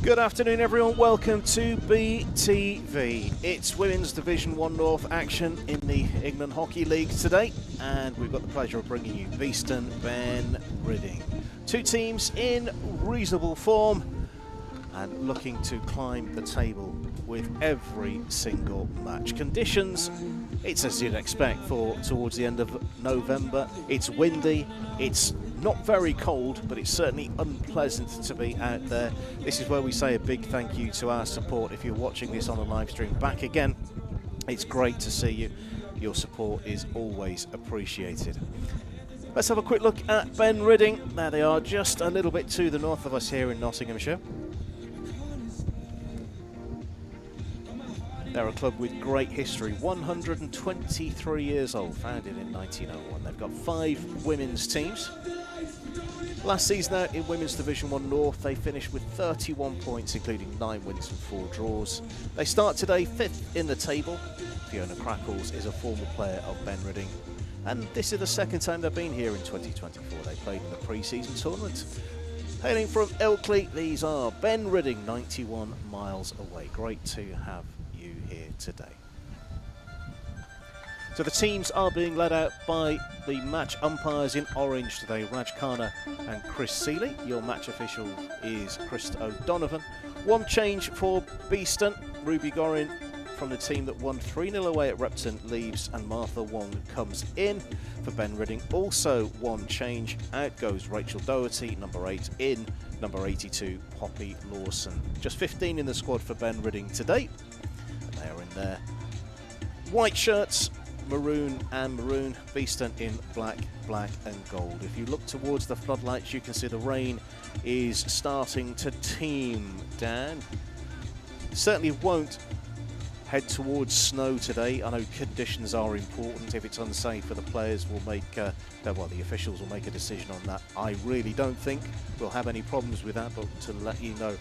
Good afternoon everyone, welcome to BTV. It's Women's Division 1 North action in the England Hockey League today, and we've got the pleasure of bringing you Beeston, Ben, Rhydding. Two teams in reasonable form and looking to climb the table with every single match. Conditions, it's as you'd expect for towards the end of November. It's windy, it's not very cold, but it's certainly unpleasant to be out there. This is where we say a big thank you to our support. If you're watching this on a live stream back again, it's great to see you. Your support is always appreciated. Let's have a quick look at Ben Rhydding. There they are, just a little bit to the north of us here in Nottinghamshire. They're a club with great history, 123 years old, founded in 1901. They've got 5 women's teams. Last season out in Women's Division 1 North, they finished with 31 points, including 9 wins and 4 draws. They start today 5th in the table. Fiona Crackles is a former player of Ben Rhydding, and this is the second time they've been here in 2024. They played in the pre-season tournament. Hailing from Ilkley, these are Ben Rhydding, 91 miles away. Great to have you here today. So the teams are being led out by the match umpires in orange today, Raj Khanna and Chris Seeley. Your match official is Chris O'Donovan. One change for Beeston. Ruby Gorin from the team that won 3-0 away at Repton leaves, and Martha Wong comes in for Ben Rhydding. Also one change, out goes Rachel Doherty, number 8, in number 82, Poppy Lawson. Just 15 in the squad for Ben Rhydding today. And they are in their white shirts, maroon and maroon, Beeston in black, black and gold. If you look towards the floodlights, you can see the rain is starting to teem down. Certainly won't head towards snow today. I know conditions are important. If it's unsafe for the players, we'll make, well, the officials will make a decision on that. I really don't think we'll have any problems with that, but to let you know.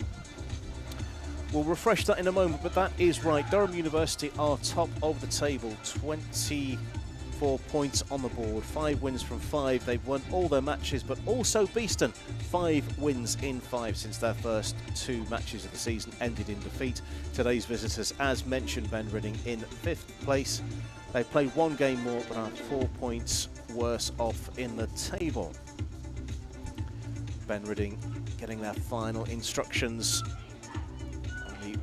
We'll refresh that in a moment, but that is right. Durham University are top of the table, 24 points on the board, 5 wins from 5. They've won all their matches, but also Beeston, 5 wins in 5 since their first 2 matches of the season ended in defeat. Today's visitors, as mentioned, Ben Rhydding in 5th place. They played 1 game more, but are 4 points worse off in the table. Ben Rhydding getting their final instructions.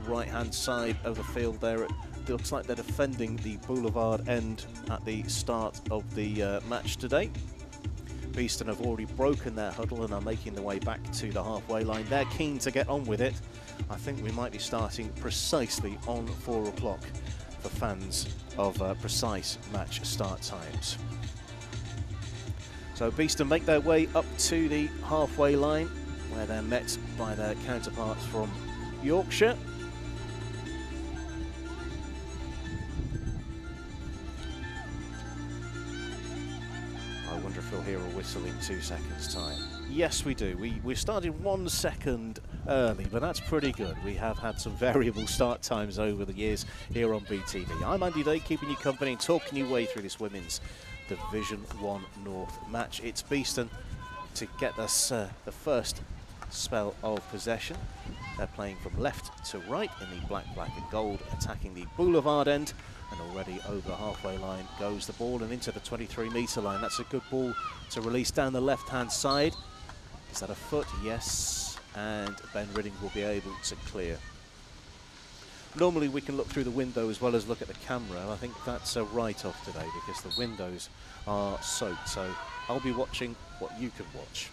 Right hand side of the field there. It looks like they're defending the boulevard end at the start of the match today. Beeston have already broken their huddle and are making their way back to the halfway line. They're keen to get on with it. I think we might be starting precisely on 4 o'clock for fans of precise match start times. So Beeston make their way up to the halfway line, where they're met by their counterparts from Yorkshire. I wonder if we'll hear a whistle in 2 seconds' time. Yes, we do. We started 1 second early, but that's pretty good. We have had some variable start times over the years here on BTV. I'm Andy Day, keeping you company and talking your way through this Women's Division 1 North match. It's Beeston to get us the first spell of possession. They're playing from left to right in the black, black and gold, attacking the boulevard end, and already over the halfway line goes the ball and into the 23-metre line. That's a good ball to release down the left-hand side. Is that a foot? Yes, and Ben Rhydding will be able to clear. Normally we can look through the window as well as look at the camera, and I think that's a write-off today because the windows are soaked, so I'll be watching what you can watch.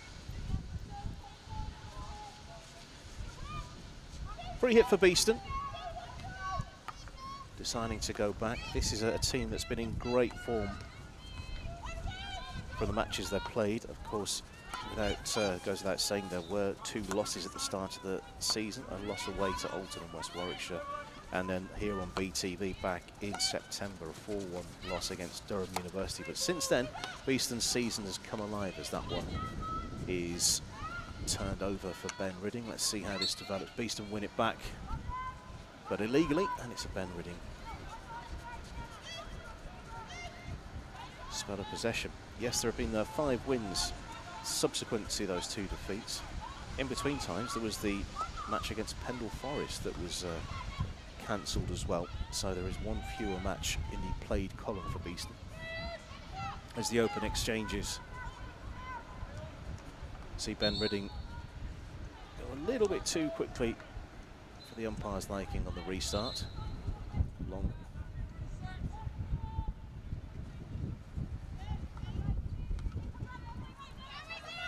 Free hit for Beeston. Deciding to go back. This is a team that's been in great form for the matches they've played. Of course, goes without saying, there were 2 losses at the start of the season. A loss away to Alton and West Warwickshire, and then here on BTV back in September, a 4-1 loss against Durham University. But since then, Beeston's season has come alive as that one is turned over for Ben Rhydding. Let's see how this develops. Beeston win it back, but illegally, and it's a Ben Rhydding spell of possession. Yes, there have been 5 wins subsequent to those 2 defeats. In between times, there was the match against Pendle Forest that was cancelled as well. So there is one fewer match in the played column for Beeston. As the open exchanges, see Ben Rhydding go a little bit too quickly for the umpire's liking on the restart.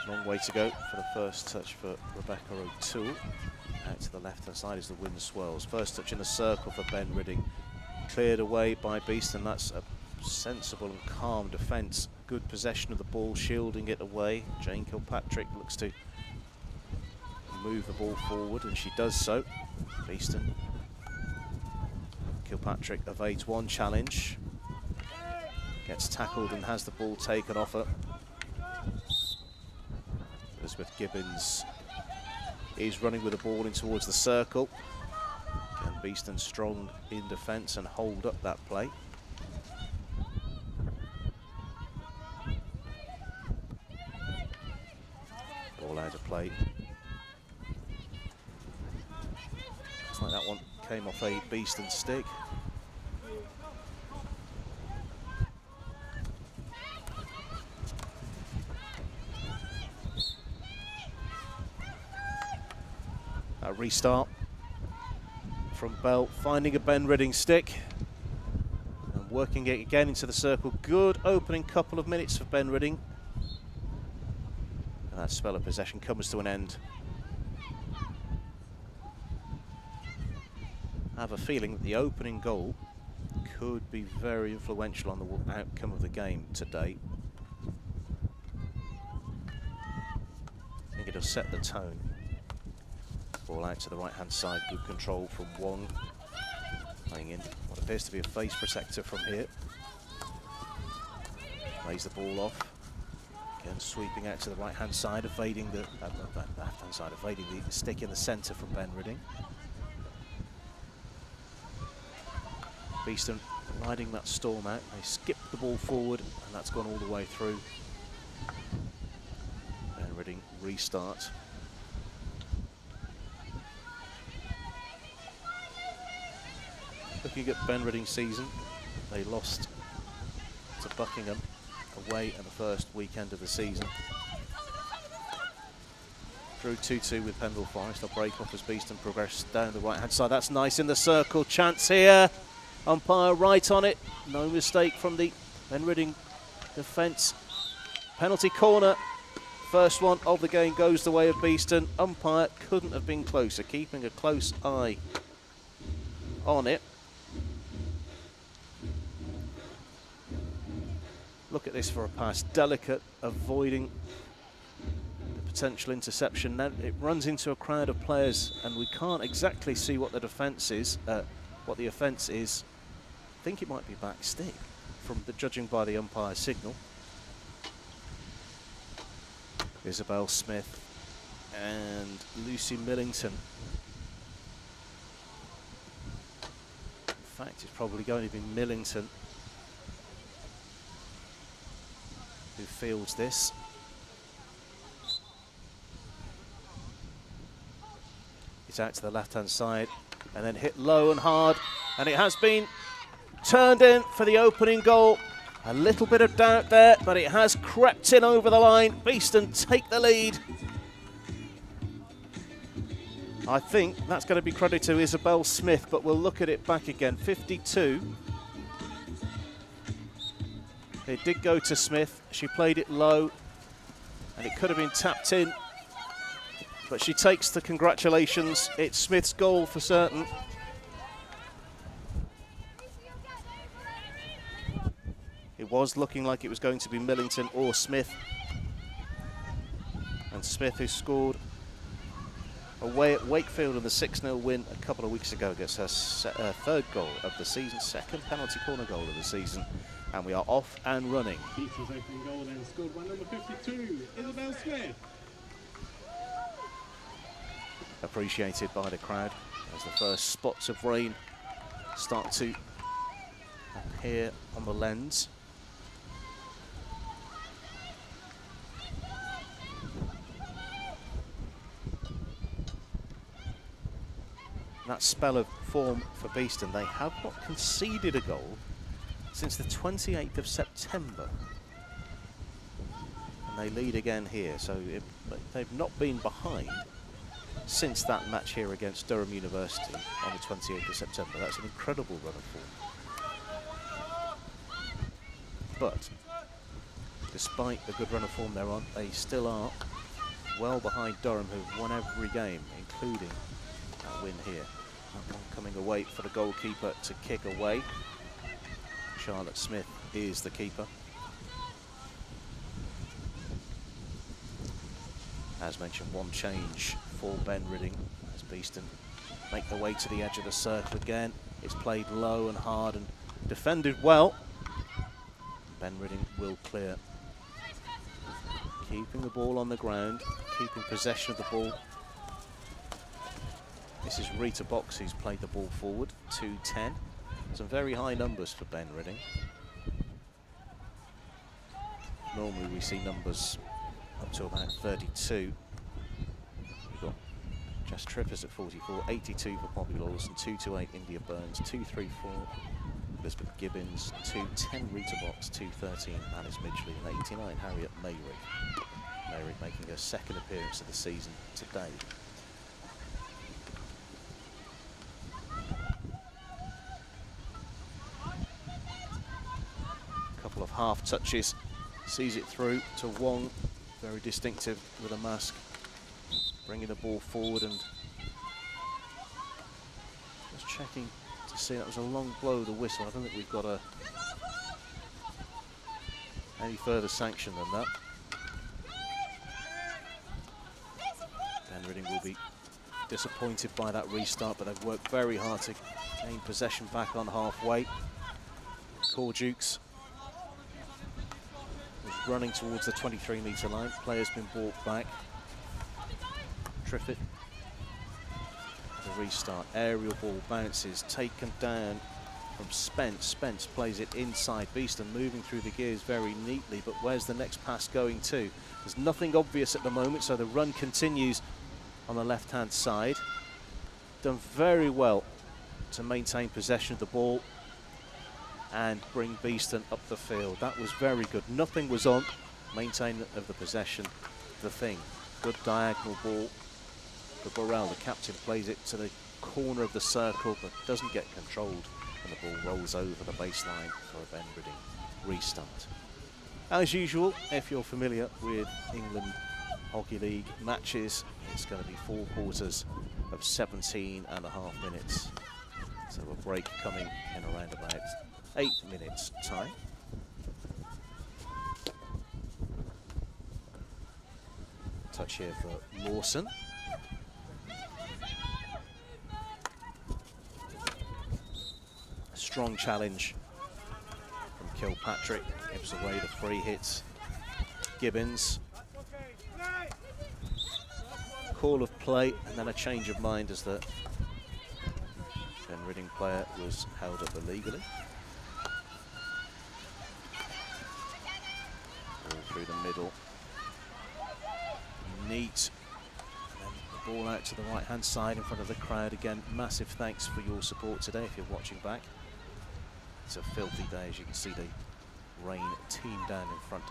Long way to go for the first touch for Rebecca O'Toole. Out to the left-hand side as the wind swirls. First touch in the circle for Ben Rhydding. Cleared away by Beeston. That's a sensible and calm defence. Good possession of the ball, shielding it away. Jane Kilpatrick looks to move the ball forward, and she does so. Beeston. Kilpatrick evades one challenge. Gets tackled and has the ball taken off her. Elizabeth Gibbons is running with the ball in towards the circle. Again, Beeston strong in defence and hold up that play. Ball out of play. Looks like that one came off a Beeston stick. A restart from Bell, finding a Ben Rhydding stick and working it again into the circle. Good opening couple of minutes for Ben Rhydding. And that spell of possession comes to an end. I have a feeling that the opening goal could be very influential on the outcome of the game today. I think it'll set the tone. Ball out to the right-hand side, good control from Wong. Playing in what appears to be a face protector from here. Lays the ball off. Again, sweeping out to the right-hand side, evading the left-hand side, evading the stick in the centre from Ben Rhydding. Beeston riding that storm out. They skip the ball forward, and that's gone all the way through. Ben Rhydding restart. Looking at Ben Rhydding's season, they lost to Buckingham away in the first weekend of the season. Drew 2-2 with Pendle Forest. They'll break off as Beeston progress down the right-hand side. That's nice in the circle. Chance here. Umpire right on it. No mistake from the Ben Rhydding defence. Penalty corner. First one of the game goes the way of Beeston. Umpire couldn't have been closer, keeping a close eye on it. Look at this for a pass, delicate, avoiding the potential interception. Now it runs into a crowd of players, and we can't exactly see what the defence is, what the offence is. I think it might be back stick, from the judging by the umpire's signal. Isabel Smith and Lucy Millington. In fact, it's probably going to be Millington who fields this. It's out to the left-hand side and then hit low and hard, and it has been turned in for the opening goal. A little bit of doubt there, but it has crept in over the line. Beeston take the lead. I think that's going to be credit to Isabel Smith, but we'll look at it back again. 52. It did go to Smith. She played it low, and it could have been tapped in, but she takes the congratulations. It's Smith's goal for certain. It was looking like it was going to be Millington or Smith, and Smith, who scored away at Wakefield in the 6-0 win a couple of weeks ago, gets her third goal of the season, second penalty corner goal of the season. And we are off and running. Beeston's opening goal then scored by number 52, Isabel Smith. Appreciated by the crowd as the first spots of rain start to appear on the lens. that spell of form for Beeston. They have not conceded a goal since the 28th of September. And they lead again here, so they've not been behind since that match here against Durham University on the 28th of September. That's an incredible run of form. But despite the good run of form they're on, they still are well behind Durham, who've won every game, including that win here. That one coming away for the goalkeeper to kick away. Charlotte Smith is the keeper. As mentioned, one change for Ben Rhydding as Beeston make their way to the edge of the circle again. It's played low and hard and defended well. Ben Rhydding will clear. Keeping the ball on the ground, keeping possession of the ball. This is Rita Box who's played the ball forward, 2-10. Some very high numbers for Ben Rhydding. Normally we see numbers up to about 32. We've got Jess Trippers at 44, 82 for Poppy Lawson, 228 India Burns, 234 Elizabeth Gibbons, 210 Rita Box, 213 Alice Midgley, and 89 Harriet Mayrick. Mayrick making her second appearance of the season today. Couple of half touches, sees it through to Wong, very distinctive with a mask, bringing the ball forward and just checking to see that was a long blow of the whistle. I don't think we've got any further sanction than that. Ben Rhydding will be disappointed by that restart, but they've worked very hard to gain possession back on halfway. Corjukes was running towards the 23-metre line. Player's been brought back. Triffett. The restart. Aerial ball bounces, taken down from Spence. Spence plays it inside. Beeston moving through the gears very neatly, but where's the next pass going to? There's nothing obvious at the moment, so the run continues on the left-hand side. Done very well to maintain possession of the ball and bring Beeston up the field. That was very good. Nothing was on. Maintainment of the possession, the thing. Good diagonal ball for Burrell. The captain plays it to the corner of the circle, but doesn't get controlled, and the ball rolls over the baseline for a Ben Rhydding restart. As usual, if you're familiar with England Hockey League matches, it's going to be 4 quarters of 17.5 minutes. So a break coming in around about 8 minutes time. Touch here for Lawson. A strong challenge from Kilpatrick. Gives away the free hits. Gibbons. Call of play and then a change of mind as the Ben Rhydding player was held up illegally. Ball through the middle. Neat. And then the ball out to the right hand side in front of the crowd. Again, massive thanks for your support today if you're watching back. It's a filthy day, as you can see the rain team down in front.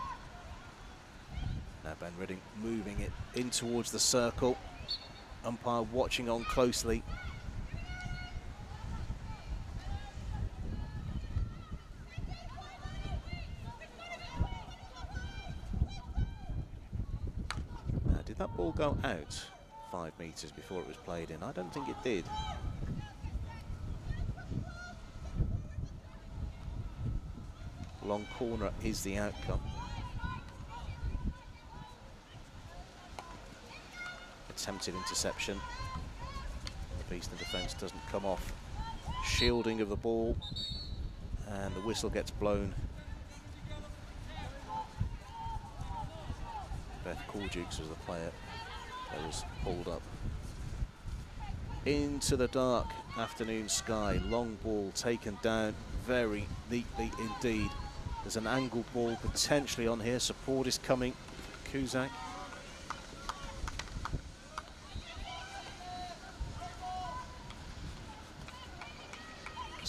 Now Ben Rhydding moving it in towards the circle. Umpire watching on closely. Now, did that ball go out 5 metres before it was played in? I don't think it did. Long corner is the outcome. Attempted interception. The Beeston defence doesn't come off. Shielding of the ball, and the whistle gets blown. Beth Corjukes was the player that was pulled up. Into the dark afternoon sky. Long ball taken down very neatly indeed. There's an angled ball potentially on here. Support is coming. Cusack.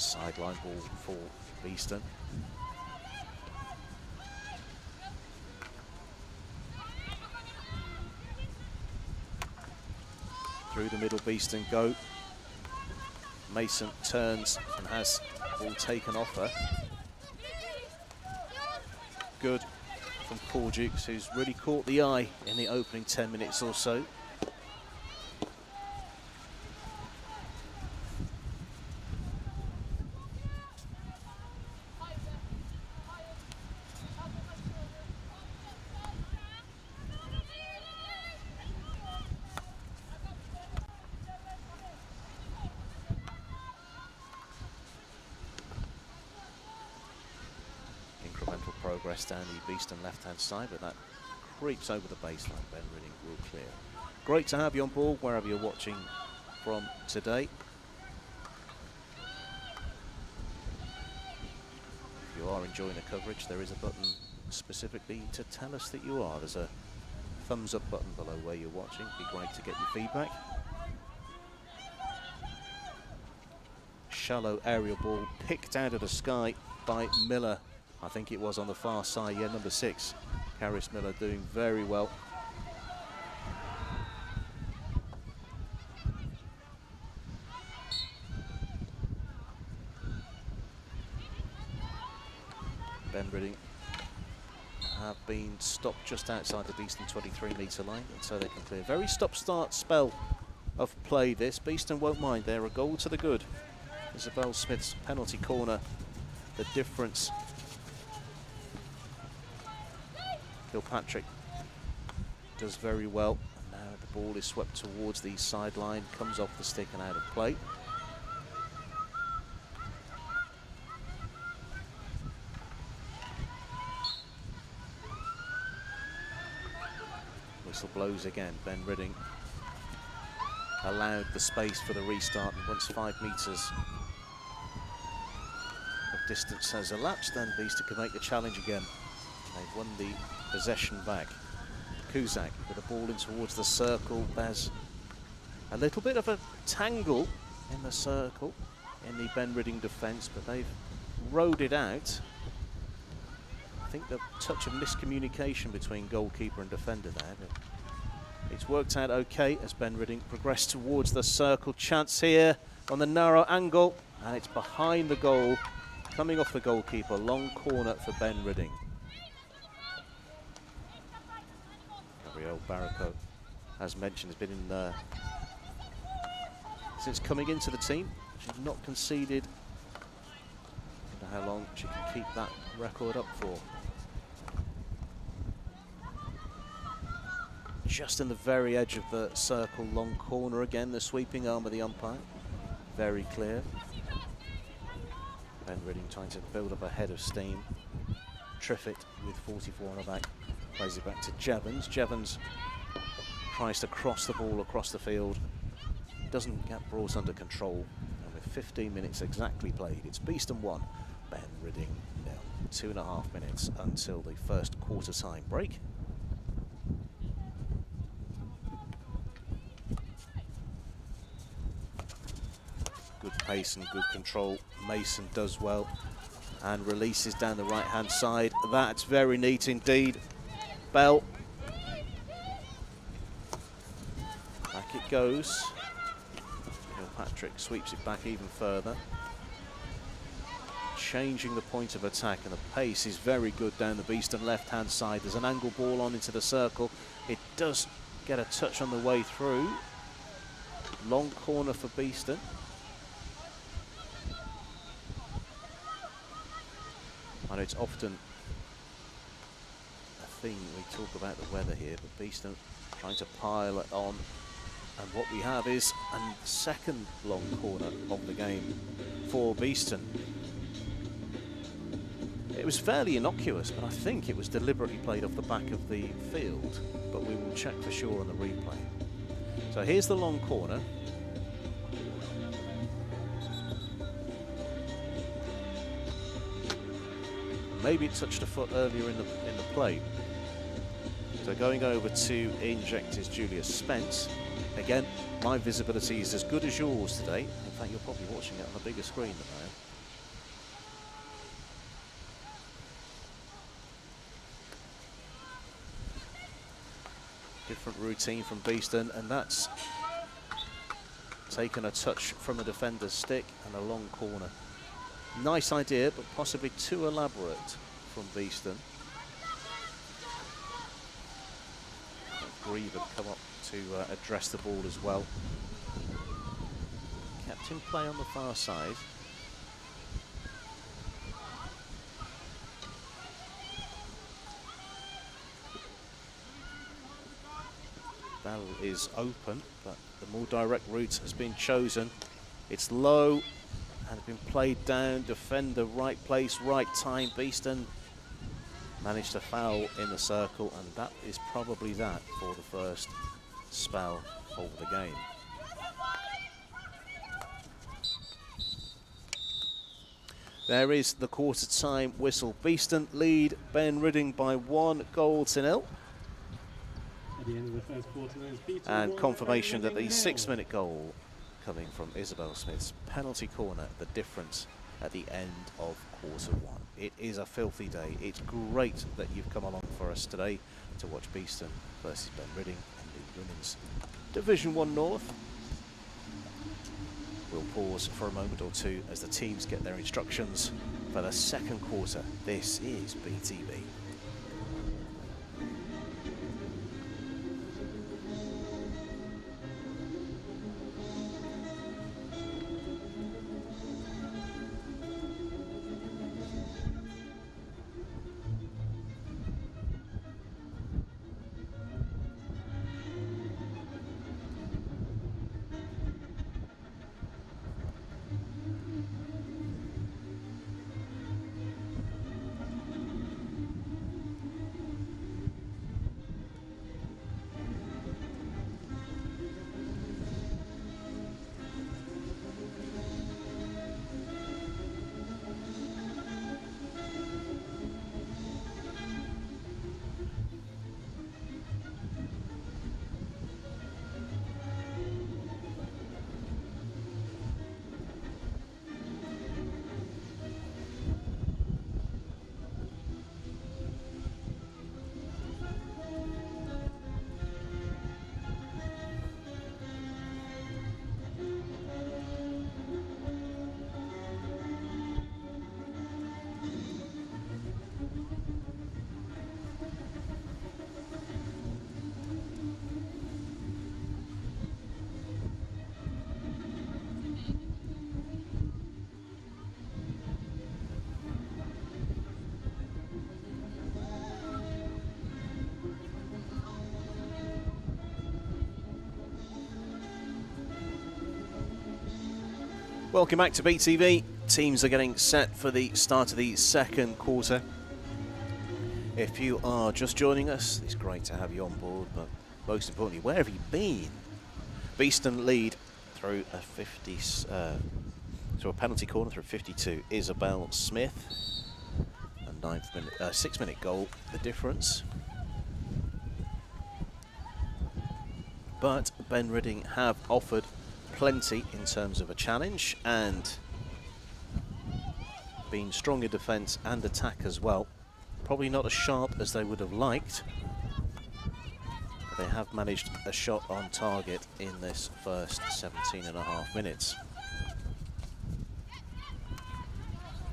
Sideline ball for Beeston. Through the middle, Beeston go. Mason turns and has ball taken off her. Good from Paul Dukes, who's really caught the eye in the opening 10 minutes or so. Incremental progress down the Beeston left-hand side, but that creeps over the baseline. Ben Rhydding will clear. Great to have you on board wherever you're watching from today. If you are enjoying the coverage, there is a button specifically to tell us that you are. There's a thumbs up button below where you're watching. It'd be great to get your feedback. Shallow aerial ball picked out of the sky by Miller. I think it was on the far side, yeah, number 6. Caris Miller doing very well. Ben Rhydding have been stopped just outside the Beeston 23-metre line, and so they can clear. Very stop-start spell of play this. Beeston won't mind. They're a goal to the good. Isabel Smith's penalty corner, the difference. Kilpatrick does very well. And now the ball is swept towards the sideline, comes off the stick and out of play. Whistle blows again. Ben Rhydding allowed the space for the restart, and once 5 metres of distance has elapsed, then Beeston can make the challenge again. They've won the possession back. Kuzak with the ball in towards the circle. There's a little bit of a tangle in the circle in the Ben Rhydding defence, but they've rode it out. I think the touch of miscommunication between goalkeeper and defender there. But it's worked out okay as Ben Rhydding progressed towards the circle. Chance here on the narrow angle, and it's behind the goal, coming off the goalkeeper. Long corner for Ben Rhydding. Gabriel Barraco, as mentioned, has been in since coming into the team. She's not conceded. I wonder how long she can keep that record up for. Just in the very edge of the circle, long corner again, the sweeping arm of the umpire. Very clear. Ben Rhydding trying to build up a head of steam. Triffitt with 44 on the back. Plays it back to Jevons. Jevons tries to cross the ball across the field. Doesn't get brought under control. And with 15 minutes exactly played, it's Beeston 1, Ben Rhydding 0. 2.5 minutes until the first quarter-time break. Good pace and good control. Mason does well and releases down the right-hand side. That's very neat indeed. Bell. Back it goes. Kilpatrick sweeps it back even further. Changing the point of attack, and the pace is very good down the Beeston left-hand side. There's an angle ball on into the circle. It does get a touch on the way through. Long corner for Beeston. I know it's often a thing we talk about the weather here, but Beeston trying to pile it on, and what we have is a second long corner of the game for Beeston. It was fairly innocuous, but I think it was deliberately played off the back of the field, but we will check for sure on the replay. So here's the long corner. Maybe it touched a foot earlier in the play. So going over to inject is Julius Spence. Again, my visibility is as good as yours today. In fact, you're probably watching it on a bigger screen than I am. routine from Beeston, and that's taken a touch from a defender's stick and a long corner. Nice idea, but possibly too elaborate from Beeston. Grieve had come up to address the ball as well. Kept in play on the far side. Bell is open, but the more direct route has been chosen. It's low and been played down. Defender, right place, right time. Beeston managed to foul in the circle, and that is probably that for the first spell of the game. There is the quarter time whistle. Beeston lead Ben Rhydding by 1-0. At the end of the first quarter, there's Beeston And one, confirmation that the Rhydding 6-minute goal coming from Isabel Smith's penalty corner, the difference at the end of quarter one. It is a filthy day. It's great that you've come along for us today to watch Beeston versus Ben Rhydding in the Women's Division 1 North. We'll pause for a moment or two as the teams get their instructions for the second quarter. This is BTV. Welcome back to BTV. Teams are getting set for the start of the second quarter. If you are just joining us, it's great to have you on board, but most importantly, where have you been? Beeston lead through a penalty corner through 52. Isabel Smith, a 6-minute goal, the difference. But Ben Rhydding have offered plenty in terms of a challenge and been strong in defence and attack as well. Probably not as sharp as they would have liked. They have managed a shot on target in this first 17.5 minutes.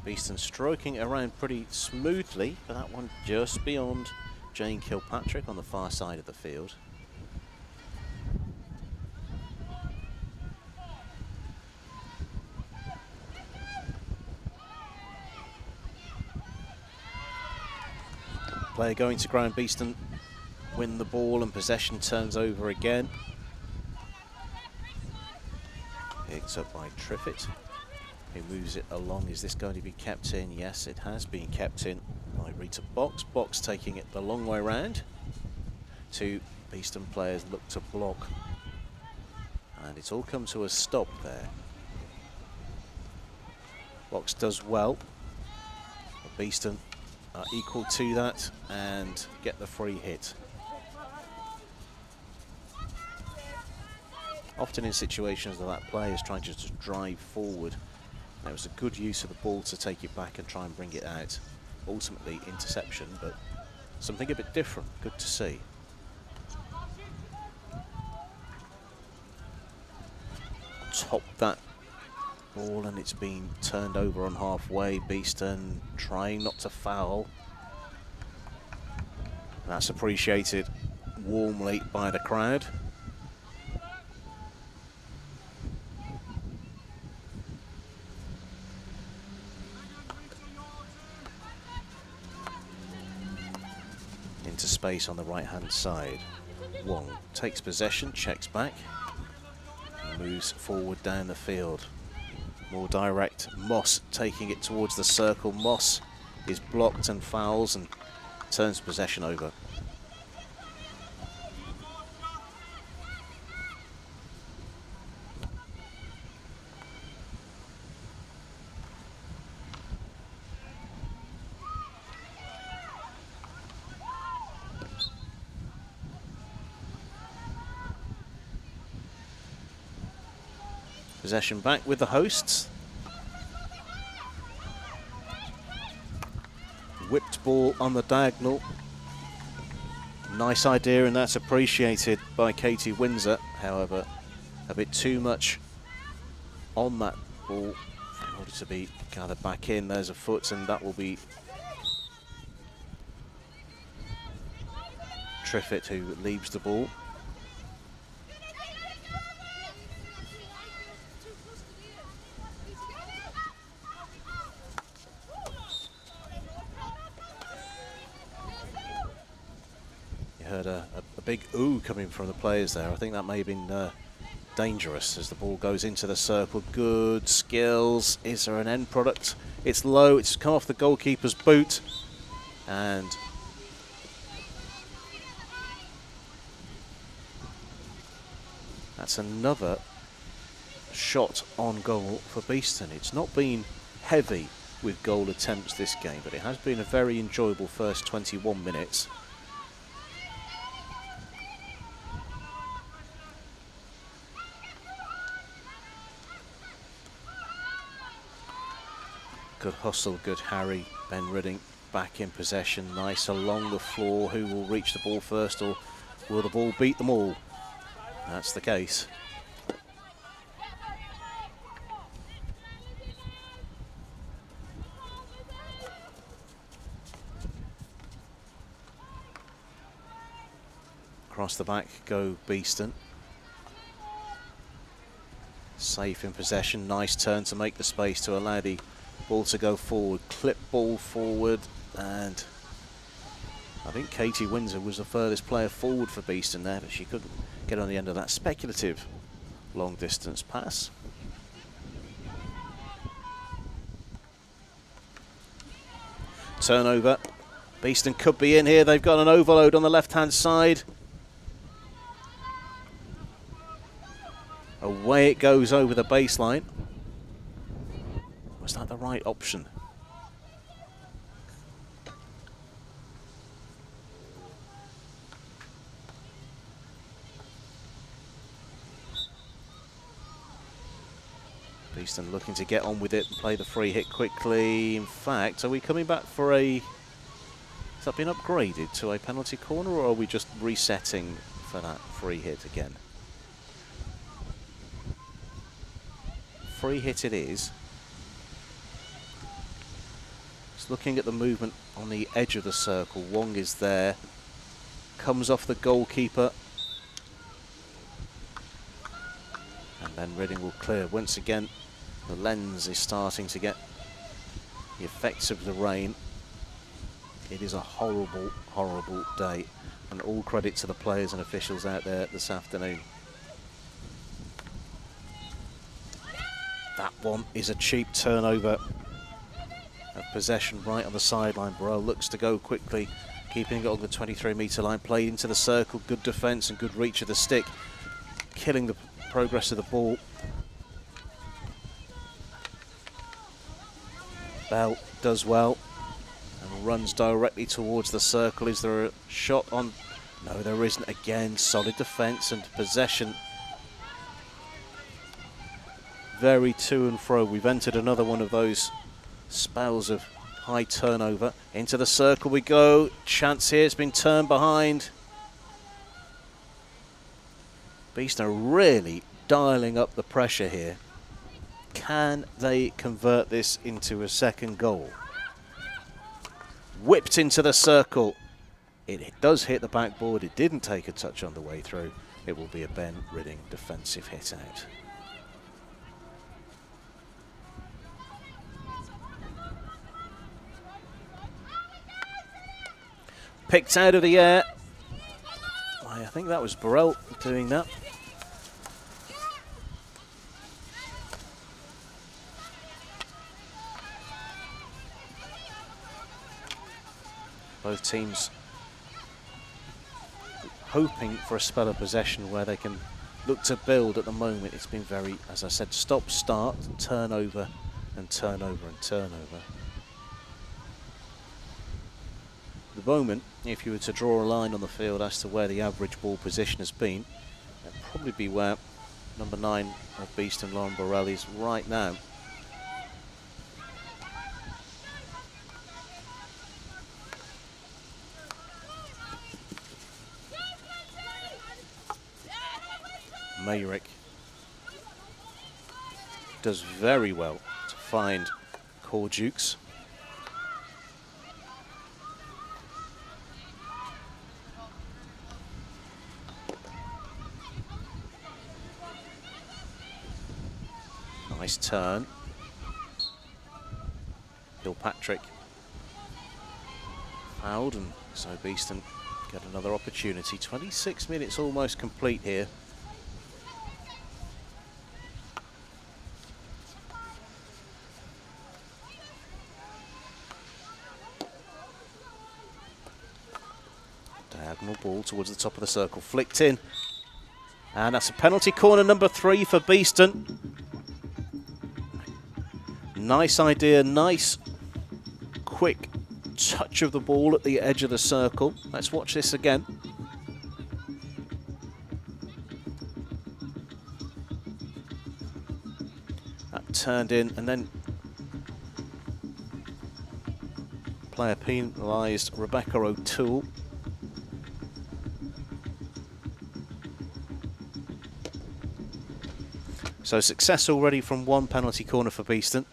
Beeston stroking around pretty smoothly, but that one just beyond Jane Kilpatrick on the far side of the field. Player going to ground. Beeston win the ball and possession turns over again. Picked up by Triffitt, who moves it along. Is this going to be kept in? Yes, it has been kept in by Rita Box. Box taking it the long way round. Two Beeston players look to block. And it's all come to a stop there. Box does well. But Beeston are equal to that and get the free hit. Often in situations that player is trying to just drive forward, it was a good use of the ball to take it back and try and bring it out. Ultimately interception, but something a bit different. Good to see. topped that ball and it's been turned over on halfway. Beeston trying not to foul. That's appreciated warmly by the crowd. Into space on the right-hand side. Wong takes possession, checks back, moves forward down the field. More direct. Moss taking it towards the circle. Moss is blocked and fouls and turns possession over. Possession back with the hosts. Whipped ball on the diagonal. Nice idea, and that's appreciated by Katie Windsor. However, a bit too much on that ball in order to be gathered back in. There's a foot, and that will be Triffitt who leaves the ball. Heard a big ooh coming from the players there. I think that may have been dangerous as the ball goes into the circle. Good skills. Is there an end product? It's low. It's come off the goalkeeper's boot. And that's another shot on goal for Beeston. It's not been heavy with goal attempts this game, but it has been a very enjoyable first 21 minutes. Good hustle, good Harry. Ben Rhydding back in possession. Nice along the floor. Who will reach the ball first, or will the ball beat them all? That's the case. Across the back go Beeston. Safe in possession. Nice turn to make the space to allow the ball to go forward. Clip ball forward, and I think Katie Windsor was the furthest player forward for Beeston there, but she couldn't get on the end of that speculative long distance pass. Turnover. Beeston could be in here. They've got an overload on the left hand side. Away it goes over the baseline. Was that the right option? Beeston looking to get on with it and play the free hit quickly. In fact, are we coming back for a... Has that been upgraded to a penalty corner, or are we just resetting for that free hit again? Free hit it is. Just looking at the movement on the edge of the circle. Wong is there. Comes off the goalkeeper. And then Rhydding will clear. Once again, the lens is starting to get the effects of the rain. It is a horrible, horrible day. And all credit to the players and officials out there this afternoon. That one is a cheap turnover of possession right on the sideline. Burrell looks to go quickly, keeping it on the 23-metre line, played into the circle, good defence and good reach of the stick, killing the progress of the ball. Bell does well and runs directly towards the circle. Is there a shot on? No, there isn't. Again, solid defence and possession. Very to and fro. We've entered another one of those spells of high turnover. Into the circle we go. Chance here. It's been turned behind. Beeston are really dialing up the pressure here. Can they convert this into a second goal? Whipped into the circle. It does hit the backboard. It didn't take a touch on the way through. It will be a Ben Rhydding defensive hit out. Picked out of the air. I think that was Burrell doing that. Both teams hoping for a spell of possession where they can look to build. At the moment it's been very, as I said, stop, start, turnover and turnover and turnover. At the moment, if you were to draw a line on the field as to where the average ball position has been, that'd probably be where number 9 of Beeston, Lauren Burrell, is right now. Mayrick does very well to find Cordukes. Nice turn. Kilpatrick fouled, and so Beeston get another opportunity. 26 minutes almost complete here. Diagonal ball towards the top of the circle, flicked in, and that's a penalty corner number 3 for Beeston. Nice idea, nice quick touch of the ball at the edge of the circle. Let's watch this again. That turned in, and then player penalised Rebecca O'Toole. So success already from one penalty corner for Beeston.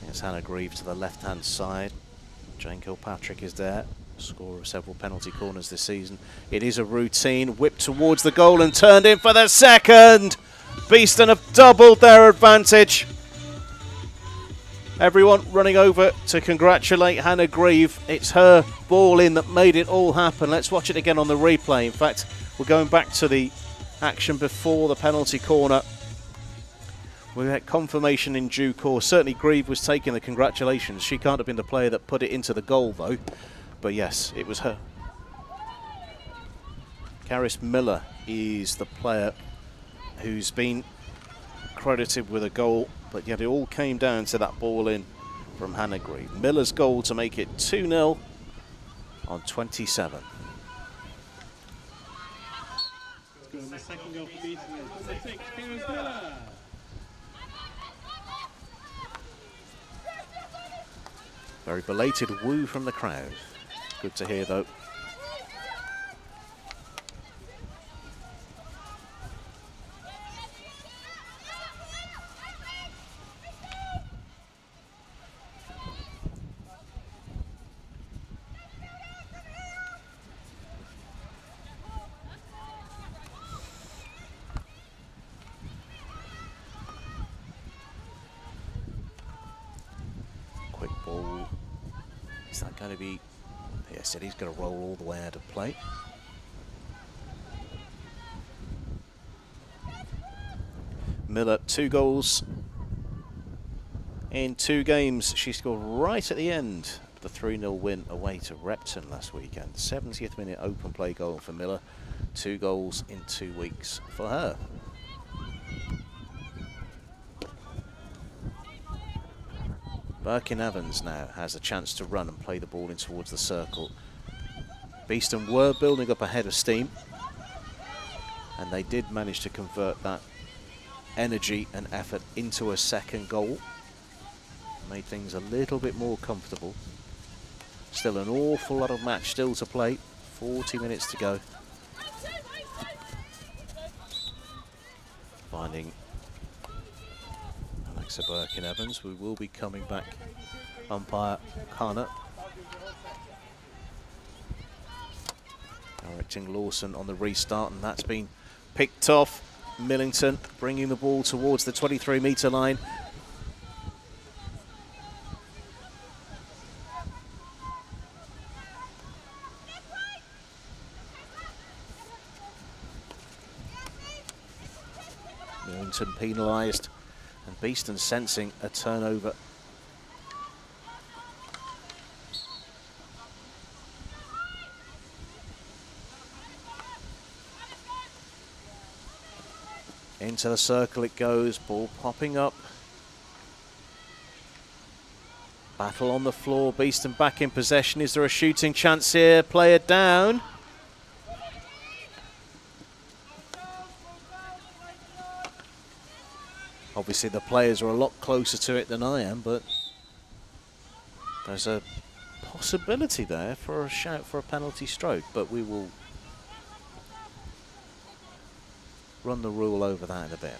It's Hannah Grieve to the left-hand side. Jane Kilpatrick is there, scorer of several penalty corners this season. It is a routine, whipped towards the goal and turned in for the second. Beeston have doubled their advantage. Everyone running over to congratulate Hannah Grieve. It's her ball in that made it all happen. Let's watch it again on the replay. In fact, we're going back to the action before the penalty corner. We had confirmation in due course. Certainly Grieve was taking the congratulations. She can't have been the player that put it into the goal though. But yes, it was her. Caris Miller is the player who's been credited with a goal, but yet it all came down to that ball in from Hannah Grieve. Miller's goal to make it 2-0 on 27. The second goal for Beeston is number 6, Caris Miller. Very belated woo from the crowd. Good to hear though. Quick ball. Is that going to be... Yes, it is going to roll all the way out of play. Miller, 2 goals in 2 games. She scored right at the end of the 3-0 win away to Repton last weekend. 70th minute open play goal for Miller. 2 goals in 2 weeks for her. Birkin Evans now has a chance to run and play the ball in towards the circle. Beeston were building up a head of steam, and they did manage to convert that energy and effort into a second goal. Made things a little bit more comfortable. Still an awful lot of match still to play. 40 minutes to go. finding Alexa Birkin-Evans. We will be coming back. Umpire Kana. Directing Lawson on the restart, and that's been picked off. Millington bringing the ball towards the 23-metre line. Millington penalised, and Beeston sensing a turnover. Into the circle it goes, ball popping up. Battle on the floor, Beeston back in possession. Is there a shooting chance here? Player down. Obviously the players are a lot closer to it than I am, but there's a possibility there for a shout for a penalty stroke, but we will run the rule over that in a bit.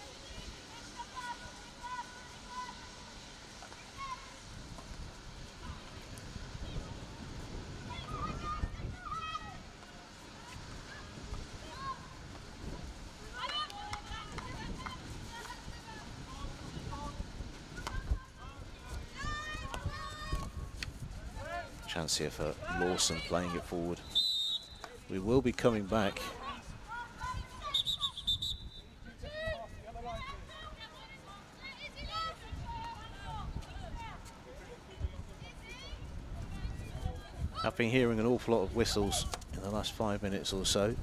Chance here for Lawson playing it forward. We will be coming back. I've been hearing an awful lot of whistles in the last 5 minutes or so.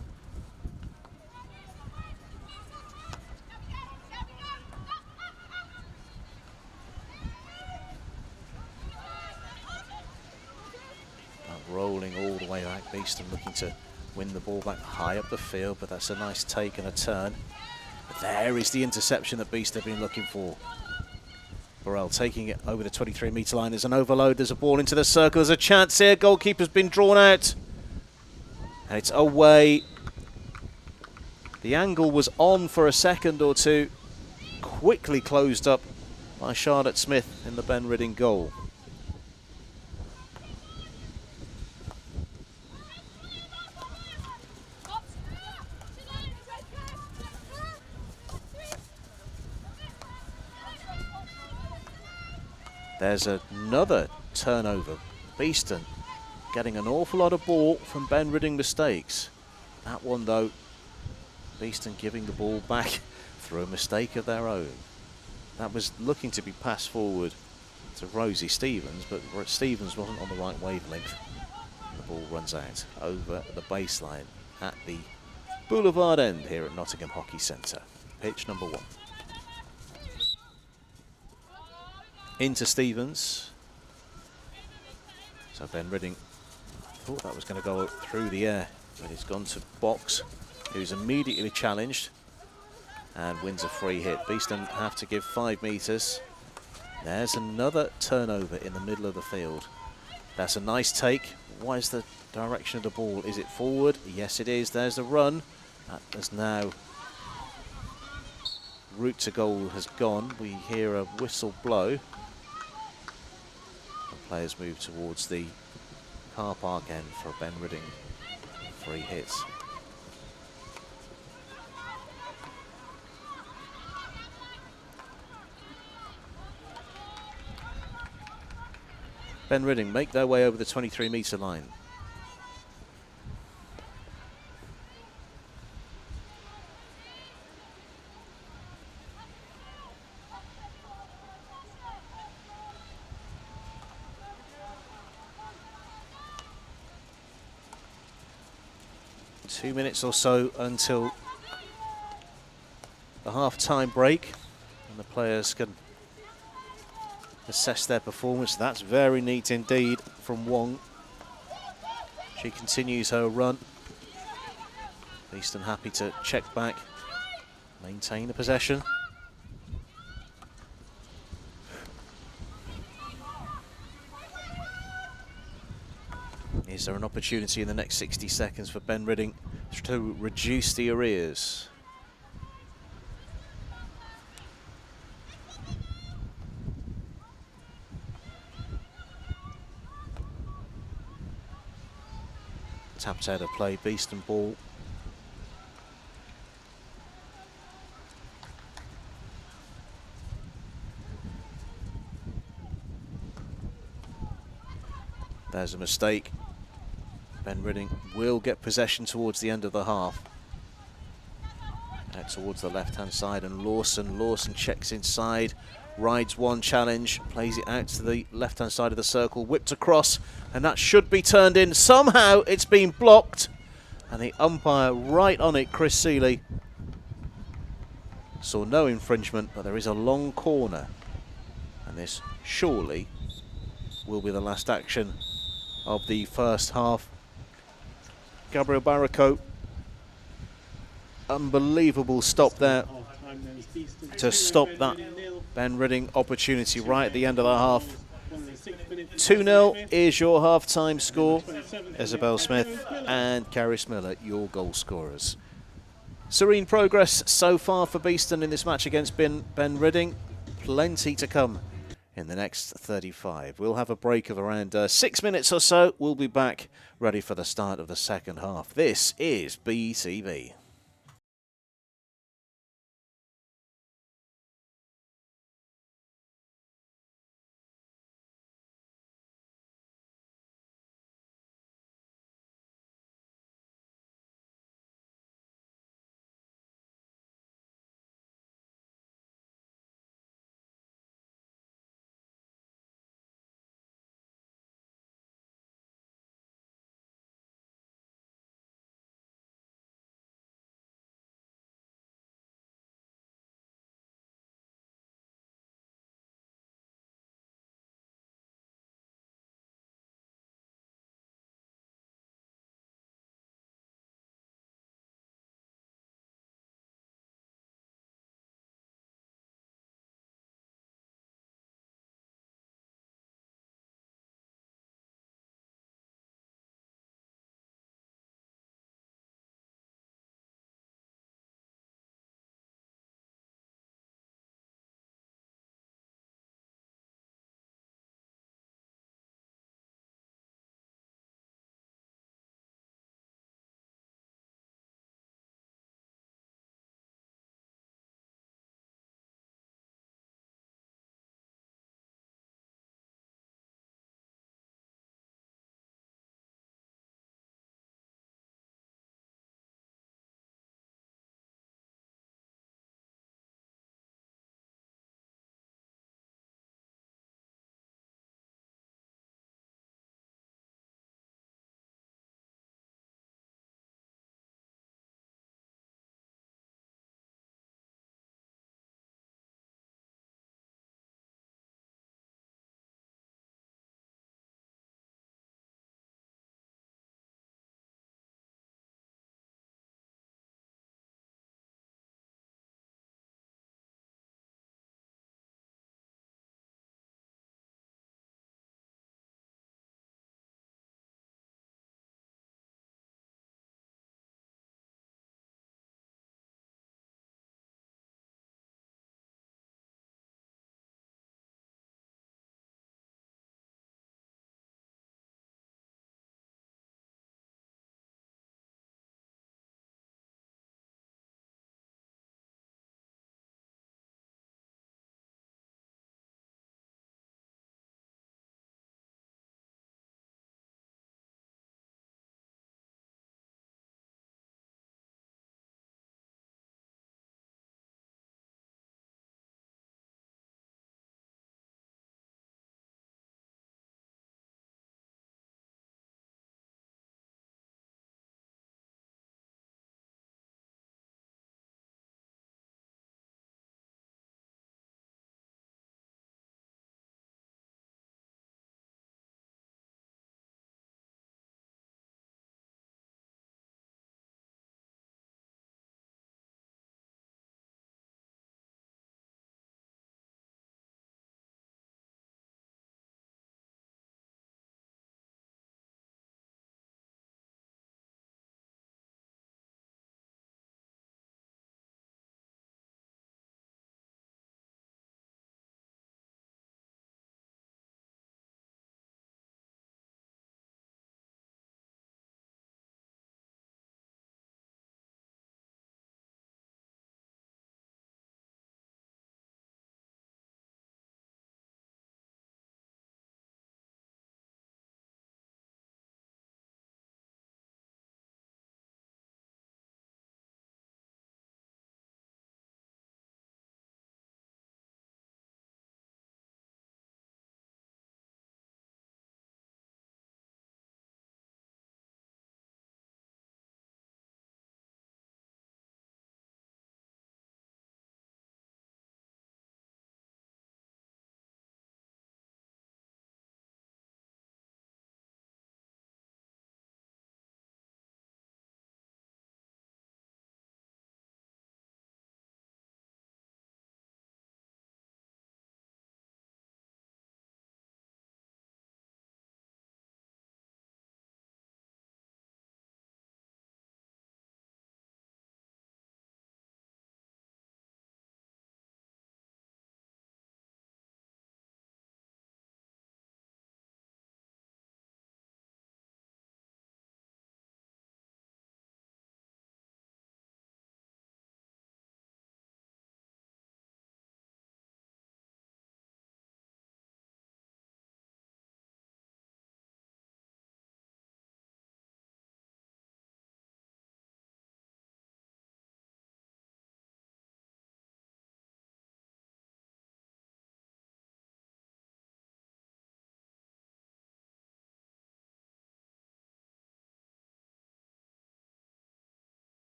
Rolling all the way back, Beeston looking to win the ball back high up the field, but that's a nice take and a turn. But there is the interception that Beeston have been looking for. Burrell taking it over the 23-metre line. There's an overload, there's a ball into the circle, there's a chance here, goalkeeper's been drawn out. And it's away. The angle was on for a second or two, quickly closed up by Charlotte Smith in the Ben Rhydding goal. There's another turnover. Beeston getting an awful lot of ball from Ben Rhydding mistakes. That one though, Beeston giving the ball back through a mistake of their own. That was looking to be passed forward to Rosie Stevens, but Stevens wasn't on the right wavelength. The ball runs out over the baseline at the Boulevard end here at Nottingham Hockey Centre. Pitch number 1. Into Stevens. So Ben Rhydding thought that was going to go through the air, but it's gone to Box, who's immediately challenged and wins a free hit. Beeston have to give 5 metres. There's another turnover in the middle of the field. That's a nice take. What is the direction of the ball? Is it forward? Yes, it is. There's the run. That is now route to goal has gone. We hear a whistle blow. Players move towards the car park end for Ben Rhydding. 3 hits. Ben Rhydding make their way over the 23-metre line. Two minutes or so until the half-time break, and the players can assess their performance. That's very neat indeed from Wong. She continues her run. Beeston happy to check back, maintain the possession. Is there an opportunity in the next 60 seconds for Ben Rhydding to reduce the arrears? Tapped out of play, Beeston ball. There's a mistake. Ben Rhydding will get possession towards the end of the half. Out towards the left-hand side, and Lawson checks inside, rides one challenge, plays it out to the left-hand side of the circle, whipped across, and that should be turned in. Somehow it's been blocked, and the umpire right on it, Chris Seeley, saw no infringement, but there is a long corner, and this surely will be the last action of the first half. Gabriel Barraco, unbelievable stop there to stop that Ben Rhydding opportunity right at the end of the half. 2-0 is your half-time score. Isabel Smith and Caris Miller, your goal scorers. Serene progress so far for Beeston in this match against Ben Rhydding. Plenty to come in the next 35. We'll have a break of around 6 minutes or so. We'll be back ready for the start of the second half. This is BTV.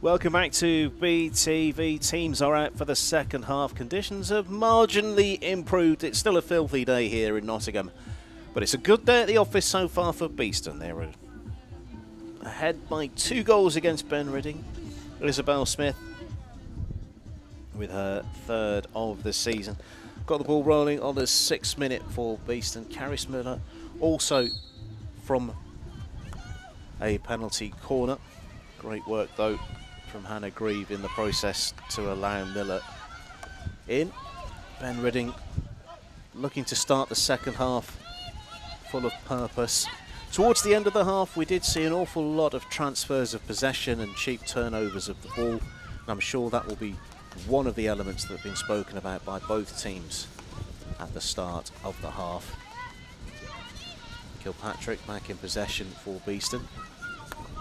Welcome back to BTV. Teams are out for the second half. Conditions have marginally improved. It's still a filthy day here in Nottingham, but it's a good day at the office so far for Beeston. They're ahead by 2 goals against Ben Rhydding. Isabel Smith with her 3rd of the season. Got the ball rolling on the 6th minute for Beeston. Caris Miller also from a penalty corner. Great work though from Hannah Grieve in the process to allow Miller in. Ben Rhydding looking to start the second half full of purpose. Towards the end of the half we did see an awful lot of transfers of possession and cheap turnovers of the ball, and I'm sure that will be one of the elements that have been spoken about by both teams at the start of the half. Kilpatrick back in possession for Beeston.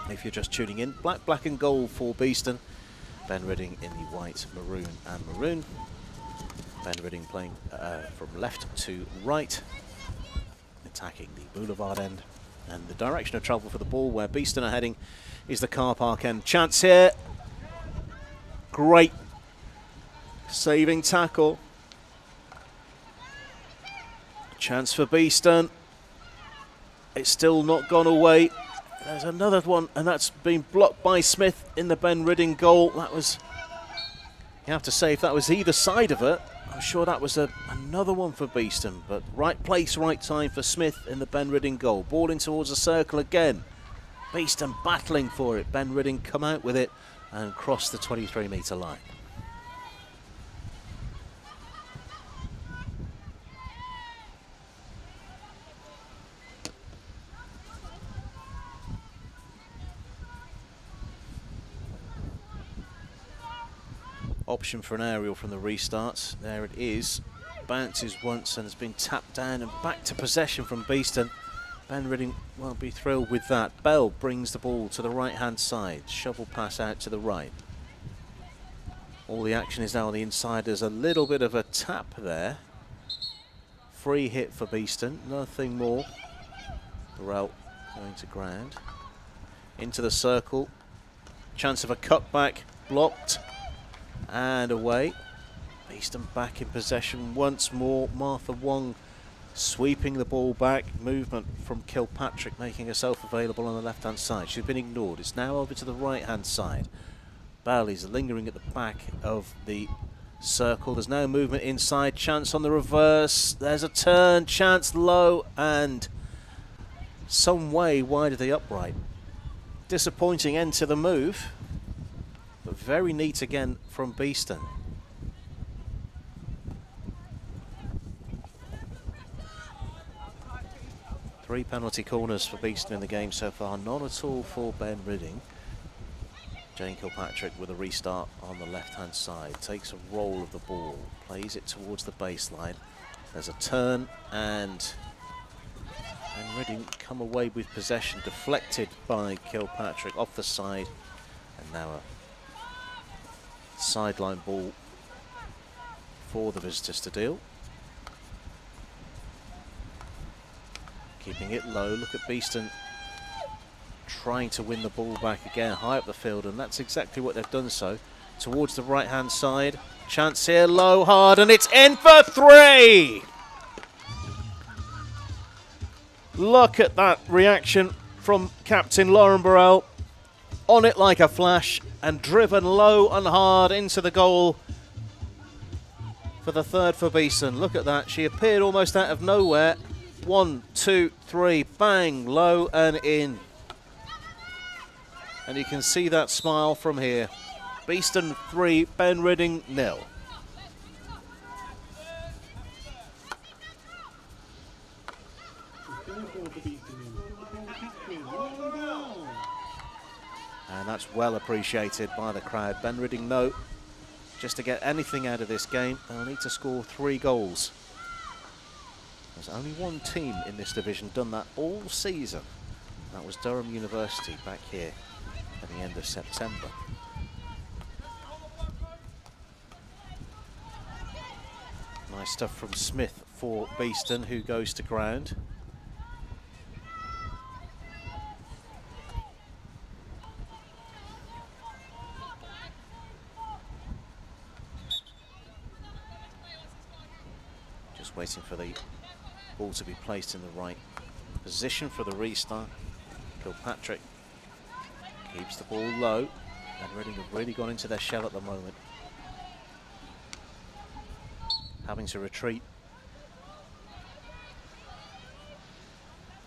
If you're just tuning in, black and gold for Beeston. Ben Rhydding in the white, maroon and maroon. Ben Rhydding playing from left to right, attacking the boulevard end. And the direction of travel for the ball where Beeston are heading is the car park end. Chance here. Great saving tackle. Chance for Beeston. It's still not gone away. There's another one, and that's been blocked by Smith in the Ben Rhydding goal. That was, you have to say, if that was either side of it, I'm sure that was another one for Beeston. But right place, right time for Smith in the Ben Rhydding goal. Ball in towards the circle again. Beeston battling for it. Ben Rhydding come out with it and cross the 23-metre line. Option for an aerial from the restarts. There it is. Bounces once and has been tapped down and back to possession from Beeston. Ben Rhydding won't be thrilled with that. Bell brings the ball to the right-hand side. Shovel pass out to the right. All the action is now on the inside. There's a little bit of a tap there. Free hit for Beeston. Nothing more. Burrell going to ground. Into the circle. Chance of a cutback. Blocked. And away. Beeston back in possession once more. Martha Wong sweeping the ball back. Movement from Kilpatrick making herself available on the left hand side. She's been ignored. It's now over to the right hand side. Bailey's lingering at the back of the circle. There's no movement inside. Chance on the reverse. There's a turn. Chance low and some way wide of the upright. Disappointing end to the move. But very neat again from Beeston. Three penalty corners for Beeston in the game so far, none at all for Ben Rhydding. Jane Kilpatrick with a restart on the left-hand side, takes a roll of the ball, plays it towards the baseline. There's a turn and Rhydding come away with possession, deflected by Kilpatrick off the side, and now a sideline ball for the visitors to deal. Keeping it low. Look at Beeston trying to win the ball back again high up the field, and that's exactly what they've done so. Towards the right hand side. Chance here, low, hard, and it's in for 3! Look at that reaction from Captain Lauren Burrell. On it like a flash and driven low and hard into the goal for the 3rd for Beeston. Look at that. She appeared almost out of nowhere. 1, 2, 3, bang, low and in. And you can see that smile from here. Beeston 3, Ben Rhydding 0. And that's well appreciated by the crowd. Ben Rhydding know just to get anything out of this game, they'll need to score 3 goals. There's only one team in this division done that all season. That was Durham University back here at the end of September. Nice stuff from Smith for Beeston, who goes to ground. Just waiting for the ball to be placed in the right position for the restart. Kilpatrick keeps the ball low, and Rhydding have really gone into their shell at the moment. Having to retreat.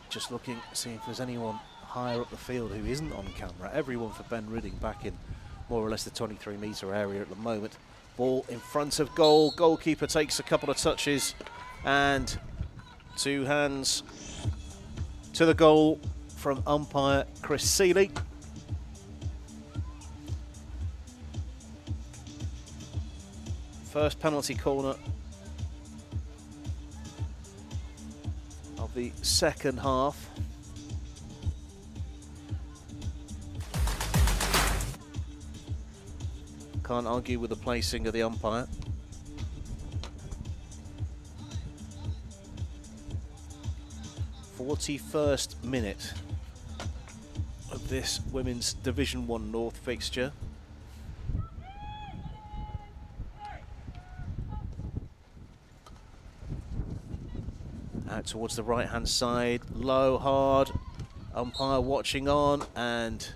Just looking, see if there's anyone higher up the field who isn't on camera. Everyone for Ben Rhydding back in more or less the 23-metre area at the moment. Ball in front of goal. Goalkeeper takes a couple of touches, and 2 hands to the goal from umpire Chris Seeley. First penalty corner of the second half. Can't argue with the placing of the umpire. '41st minute of this Women's Division 1 North fixture. Out towards the right-hand side, low, hard. Umpire watching on, and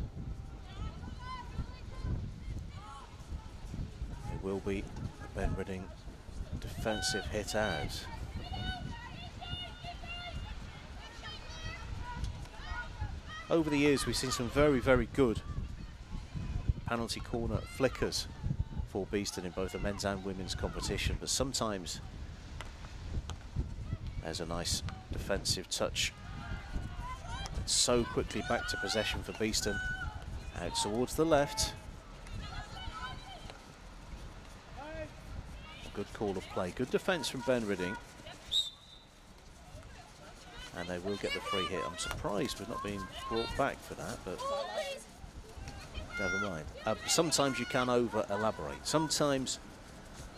it will be a Ben Rhydding defensive hit out. Over the years, we've seen some very, very good penalty corner flickers for Beeston in both the men's and women's competition, but sometimes there's a nice defensive touch. And so quickly back to possession for Beeston. Out towards the left. Good call of play. Good defence from Ben Rhydding. And they will get the free hit. I'm surprised we've not been brought back for that, but never mind. Sometimes you can over-elaborate. Sometimes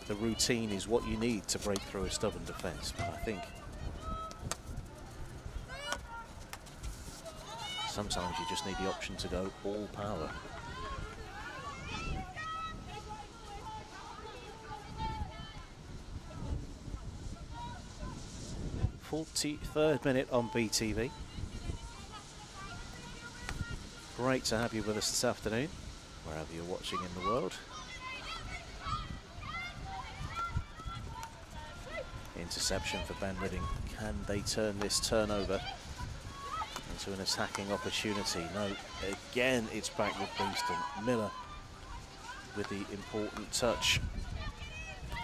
the routine is what you need to break through a stubborn defence, but I think sometimes you just need the option to go all power. '43rd minute on BTV. Great to have you with us this afternoon, wherever you're watching in the world. Interception for Ben Rhydding. Can they turn this turnover into an attacking opportunity? No, again it's back with Beeston. Miller with the important touch.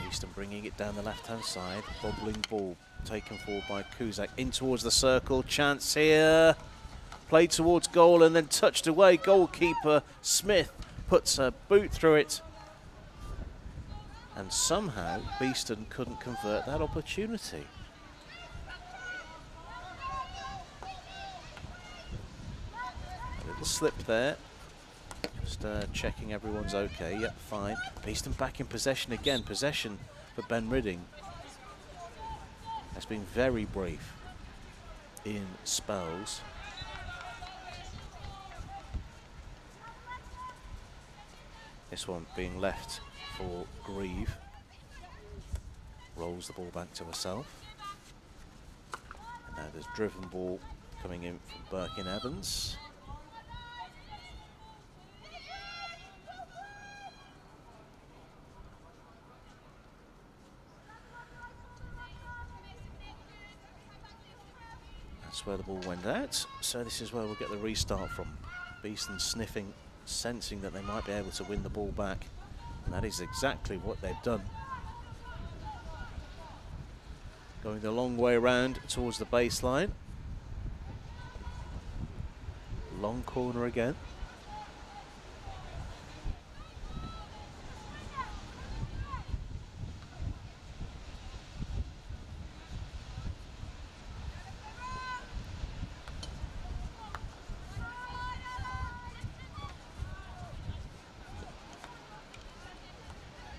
Beeston bringing it down the left-hand side. Bobbling ball taken forward by Kuzak. In towards the circle. Chance here. Played towards goal and then touched away. Goalkeeper Smith puts a boot through it. And somehow Beeston couldn't convert that opportunity. A little slip there. Just checking everyone's okay. Yep, fine. Beeston back in possession again. Possession for Ben Rhydding has been very brief in spells. This one being left for Grieve. Rolls the ball back to herself. And now there's driven ball coming in from Birkin Evans. That's where the ball went out. So this is where we'll get the restart from. Beeston sniffing, sensing that they might be able to win the ball back. And that is exactly what they've done. Going the long way around towards the baseline. Long corner again.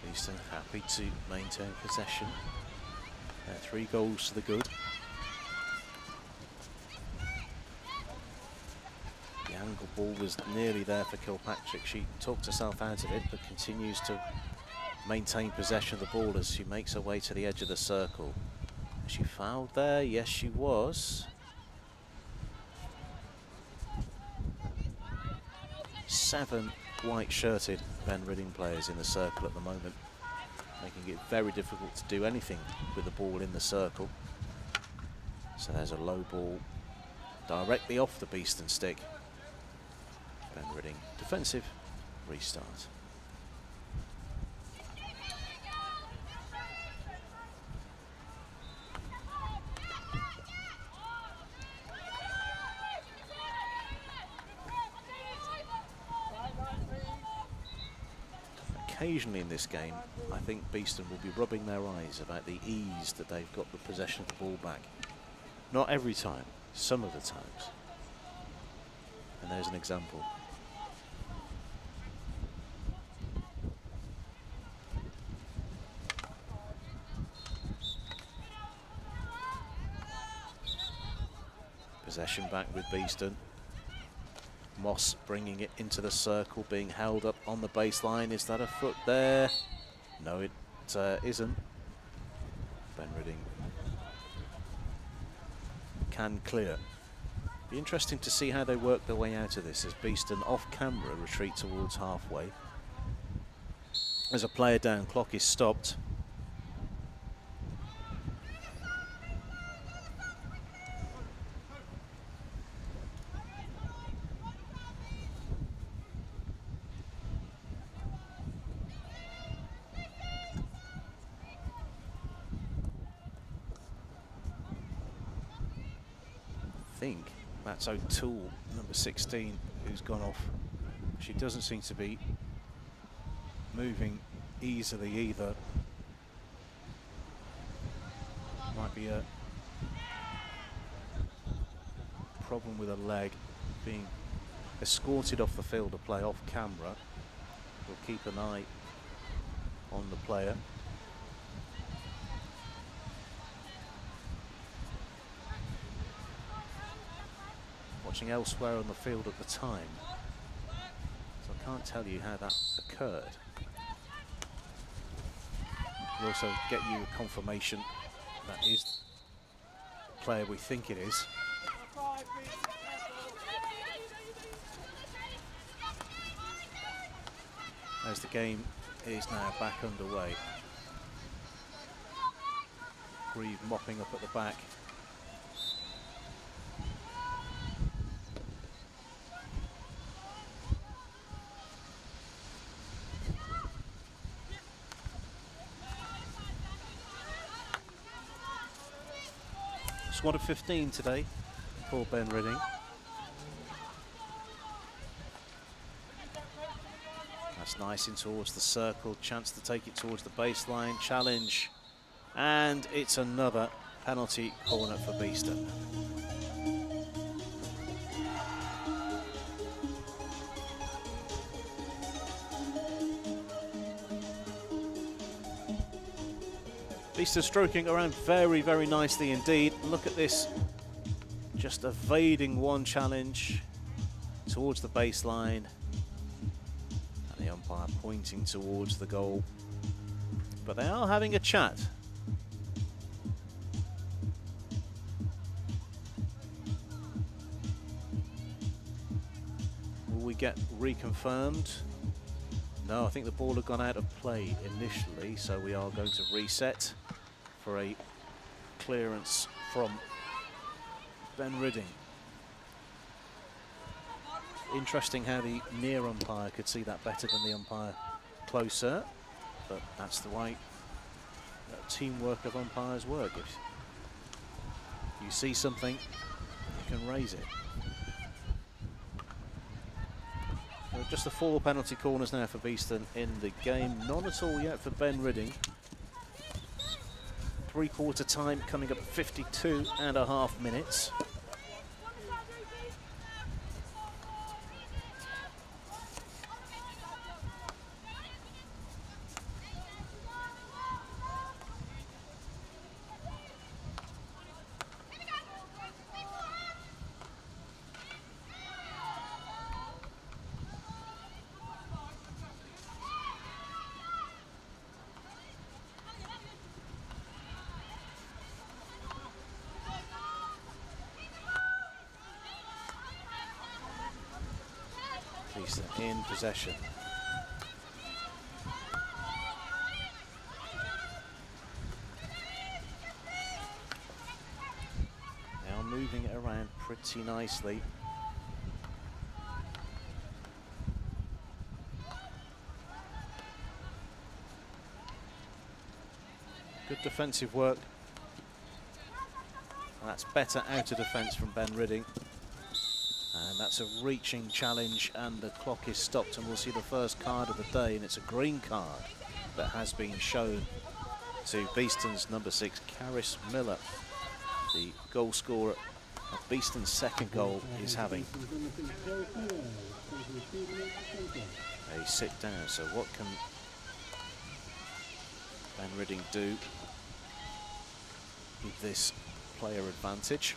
Beeston happy to maintain possession. 3 goals to the good. The angle ball was nearly there for Kilpatrick. She talked herself out of it, but continues to maintain possession of the ball as she makes her way to the edge of the circle. Was she fouled there? Yes, she was. 7 white-shirted Ben Rhydding players in the circle at the moment, making it very difficult to do anything with the ball in the circle. So there's a low ball directly off the Beeston stick. Ben Rhydding, defensive restart. Occasionally in this game, I think Beeston will be rubbing their eyes about the ease that they've got the possession of the ball back. Not every time, some of the times. And there's an example. Possession back with Beeston. Moss bringing it into the circle, being held up on the baseline. Is that a foot there? No, it isn't. Ben Rhydding can clear. Be interesting to see how they work their way out of this as Beeston off camera retreat towards halfway. As a player down, clock is stopped. I think that's O'Toole, number 16, who's gone off. She doesn't seem to be moving easily either. Might be a problem with a leg, being escorted off the field to play off camera. We'll keep an eye on the player. Watching elsewhere on the field at the time, so I can't tell you how that occurred. We'll also get you a confirmation that is the player we think it is. As the game is now back underway. Grieve mopping up at the back. Squad of 15 today for Ben Rhydding. That's nice in towards the circle, chance to take it towards the baseline, challenge, and it's another penalty corner for Beeston. Beeston stroking around very, very nicely indeed. Look at this, just evading one challenge towards the baseline. And the umpire pointing towards the goal. But they are having a chat. Will we get reconfirmed? No, I think the ball had gone out of play initially, so we are going to reset for a clearance from Ben Rhydding. Interesting how the near umpire could see that better than the umpire closer, but that's the way teamwork of umpires work. If you see something, you can raise it. Just the 4 penalty corners now for Beeston in the game. None at all yet for Ben Rhydding. 3/4 time coming up at 52.5 minutes. Beeston in possession. Now moving it around pretty nicely. Good defensive work. And that's better out of defence from Ben Rhydding. And that's a reaching challenge, and the clock is stopped, and we'll see the first card of the day, and it's a green card that has been shown to Beeston's number 6, Caris Miller. The goal scorer of Beeston's second goal is having a sit down. So what can Ben Rhydding do with this player advantage?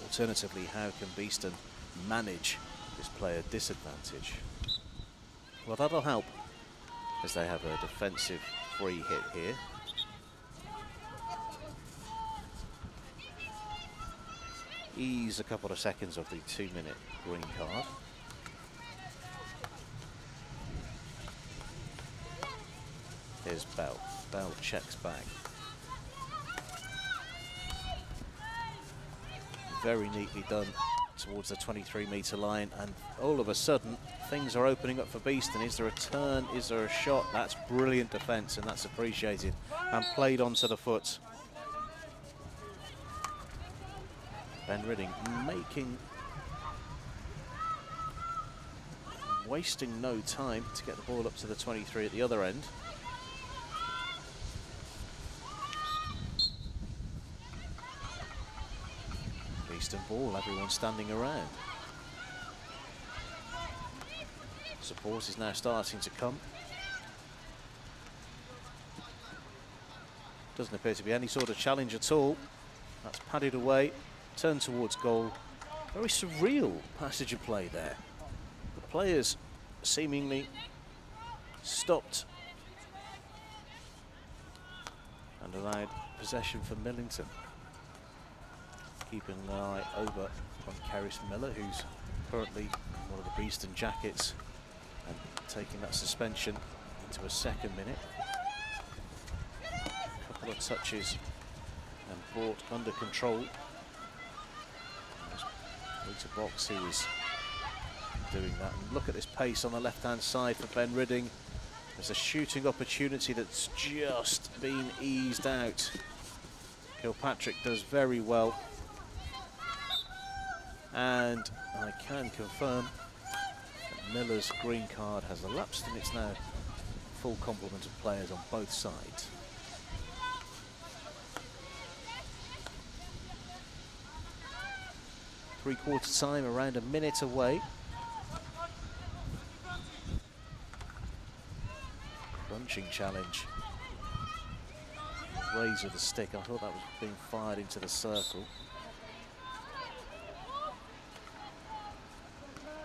Alternatively, how can Beeston manage this player disadvantage? Well, that'll help, as they have a defensive free hit here. Ease a couple of seconds of the 2-minute green card. Here's Bell. Bell checks back. Very neatly done towards the 23-metre line, and all of a sudden things are opening up for Beeston. Is there a turn? Is there a shot? That's brilliant defence, and that's appreciated and played onto the foot. Ben Rhydding wasting no time to get the ball up to the 23 at the other end. Beeston ball, everyone standing around. Support is now starting to come. Doesn't appear to be any sort of challenge at all. That's padded away, turned towards goal. Very surreal passage of play there. The players seemingly stopped and allowed possession for Millington. Keeping an eye over on Caris Miller, who's currently in one of the Beeston jackets, and taking that suspension into a second minute. A couple of touches and brought under control. Into box, he was doing that. And look at this pace on the left-hand side for Ben Rhydding. There's a shooting opportunity that's just been eased out. Kilpatrick does very well. And I can confirm that Miller's green card has elapsed, and it's now full complement of players on both sides. Three-quarter time, around a minute away. Crunching challenge. Raise of the stick. I thought that was being fired into the circle.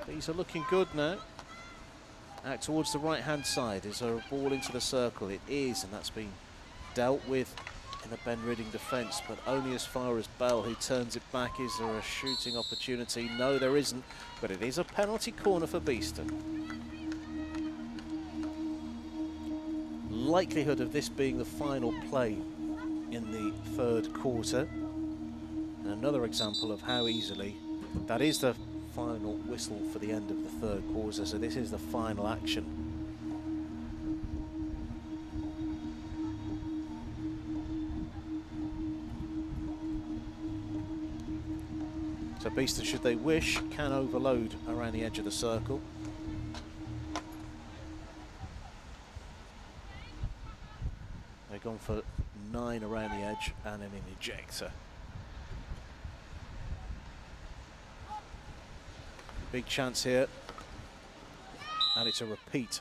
These are looking good now. Out towards the right-hand side. Is there a ball into the circle? It is, and that's been dealt with in the Ben Rhydding defence, but only as far as Bell, who turns it back. Is there a shooting opportunity? No, there isn't, but it is a penalty corner for Beeston. Likelihood of this being the final play in the third quarter. And another example of how easily that is the final whistle for the end of the third quarter, so this is the final action. So Beeston, should they wish, can overload around the edge of the circle. They've gone for 9 around the edge and an ejector. Big chance here, and it's a repeat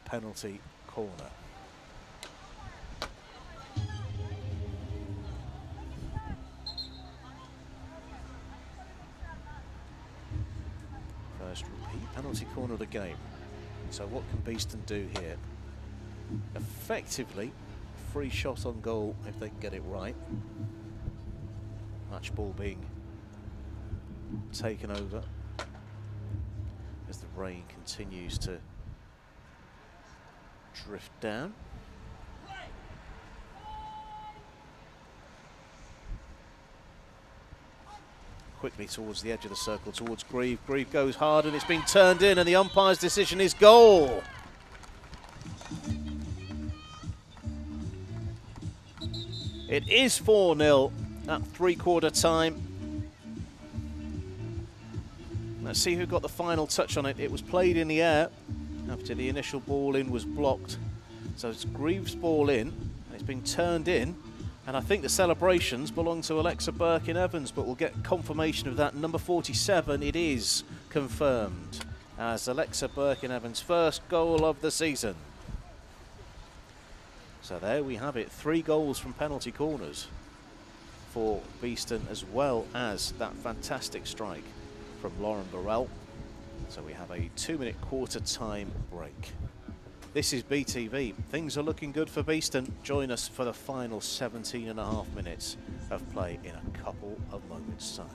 penalty corner. First repeat penalty corner of the game. So what can Beeston do here? Effectively, free shot on goal if they can get it right. Match ball being taken over as the rain continues to drift down. Quickly towards the edge of the circle, towards Grieve. Grieve goes hard and it's been turned in, and the umpire's decision is goal. It is 4-0 at 3/4 time. Let's see who got the final touch on it. It was played in the air after the initial ball in was blocked. So it's Grieve's ball in, and it's been turned in. And I think the celebrations belong to Alexa Birkin-Evans, but we'll get confirmation of that. Number 47, it is confirmed as Alexa Birkin-Evans' first goal of the season. So there we have it, 3 goals from penalty corners for Beeston, as well as that fantastic strike from Lauren Burrell. So we have a 2-minute quarter time break. This is BTV. Things are looking good for Beeston. Join us for the final 17.5 minutes of play in a couple of moments' time.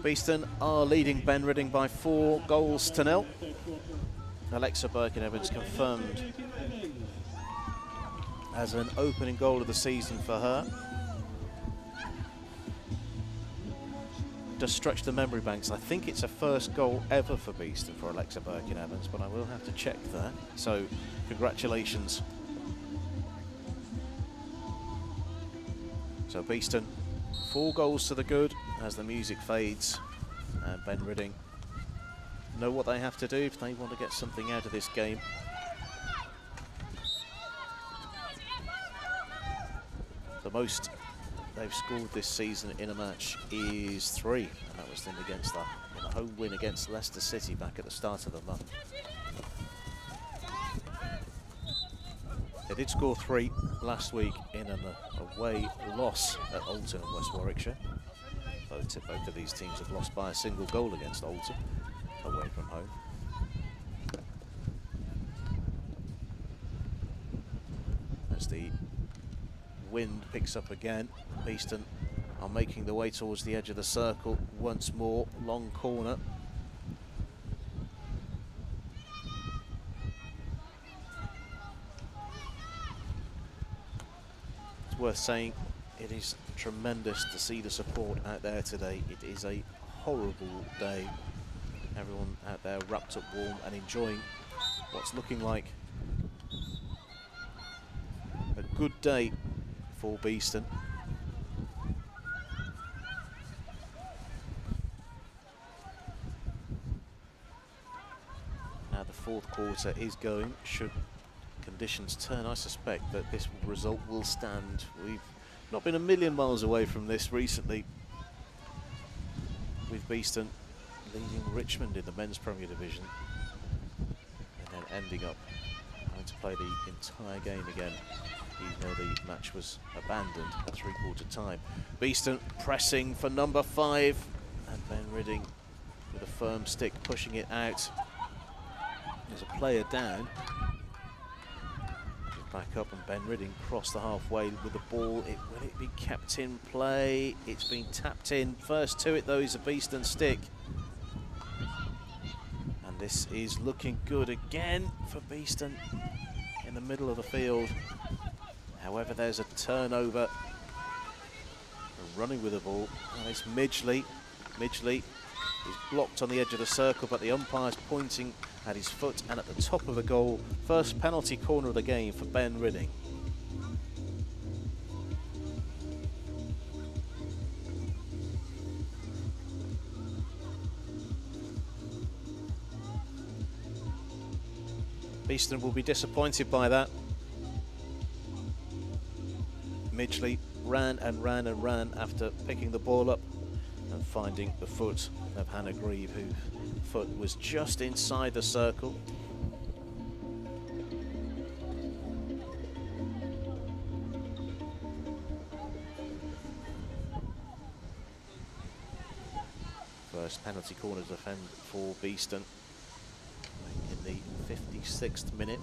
Beeston are leading Ben Rhydding by 4 goals to 0. Alexa Birkin-Evans confirmed as an opening goal of the season for her. Just stretch the memory banks. I think it's a first goal ever for Beeston for Alexa Birkin-Evans, but I will have to check that. So congratulations. So Beeston, 4 goals to the good as the music fades, and Ben Rhydding know what they have to do if they want to get something out of this game. The most they've scored this season in a match is 3, and that was in a home win against Leicester City back at the start of the month. They did score 3 last week in an away loss at Alton in West Warwickshire. Both of these teams have lost by a single goal against Alton away from home. As the wind picks up again, Beeston are making their way towards the edge of the circle once more. Long corner. It's worth saying it is tremendous to see the support out there today. It is a horrible day. Everyone out there wrapped up warm and enjoying what's looking like a good day for Beeston. Now the 4th quarter is going. Should conditions turn, I suspect that this result will stand. We've not been a million miles away from this recently, with Beeston leading Richmond in the men's Premier Division and then ending up having to play the entire game again, even though the match was abandoned at 3/4 time. Beeston pressing for number 5, and Ben Rhydding with a firm stick pushing it out. There's a player down. Back up, and Ben Rhydding crossed the halfway with the ball. Will it be kept in play? It's been tapped in. First to it though is a Beeston stick. And this is looking good again for Beeston in the middle of the field. However, there's a turnover. Running with the ball, and it's Midgley. Midgley is blocked on the edge of the circle, but the umpire's pointing at his foot and at the top of the goal. First penalty corner of the game for Ben Rhydding. Beeston will be disappointed by that. Midgley ran and ran and ran after picking the ball up and finding the foot of Hannah Grieve, whose foot was just inside the circle. First penalty corner defend for Beeston in the 56th minute.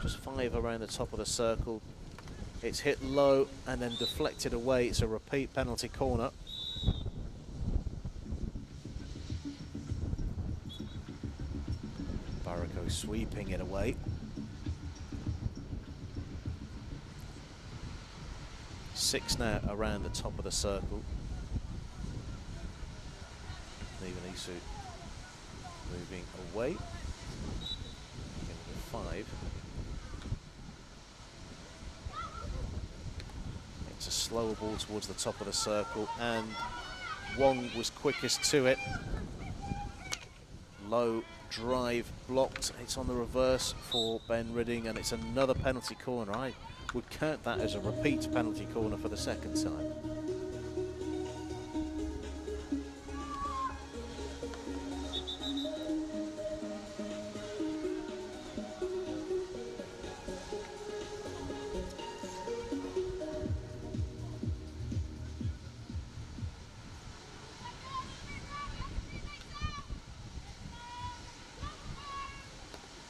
Just 5 around the top of the circle. It's hit low and then deflected away. It's a repeat penalty corner. Barrico sweeping it away. 6 now around the top of the circle. Isu moving away. 5. It's a slower ball towards the top of the circle, and Wong was quickest to it. Low drive blocked. It's on the reverse for Ben Rhydding, and it's another penalty corner. I would count that as a repeat penalty corner for the second time.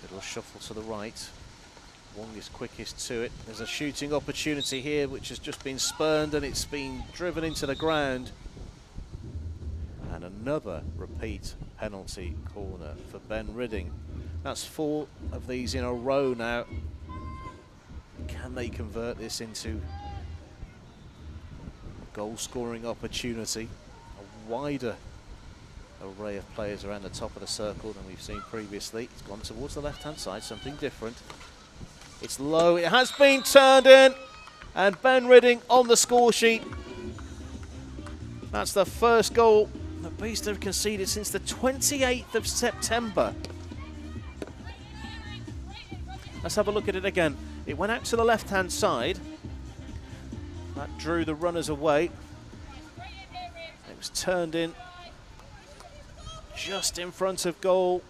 Little shuffle to the right. Wong is quickest to it. There's a shooting opportunity here which has just been spurned, and it's been driven into the ground. And another repeat penalty corner for Ben Rhydding. That's 4 of these in a row now. Can they convert this into a goal scoring opportunity? A wider array of players around the top of the circle than we've seen previously. It's gone towards the left hand side, something different. It's low, it has been turned in, and Ben Rhydding on the score sheet. That's the first goal that Beeston have conceded since the 28th of September. Let's have a look at it again. It went out to the left hand side. That drew the runners away. It was turned in just in front of goal.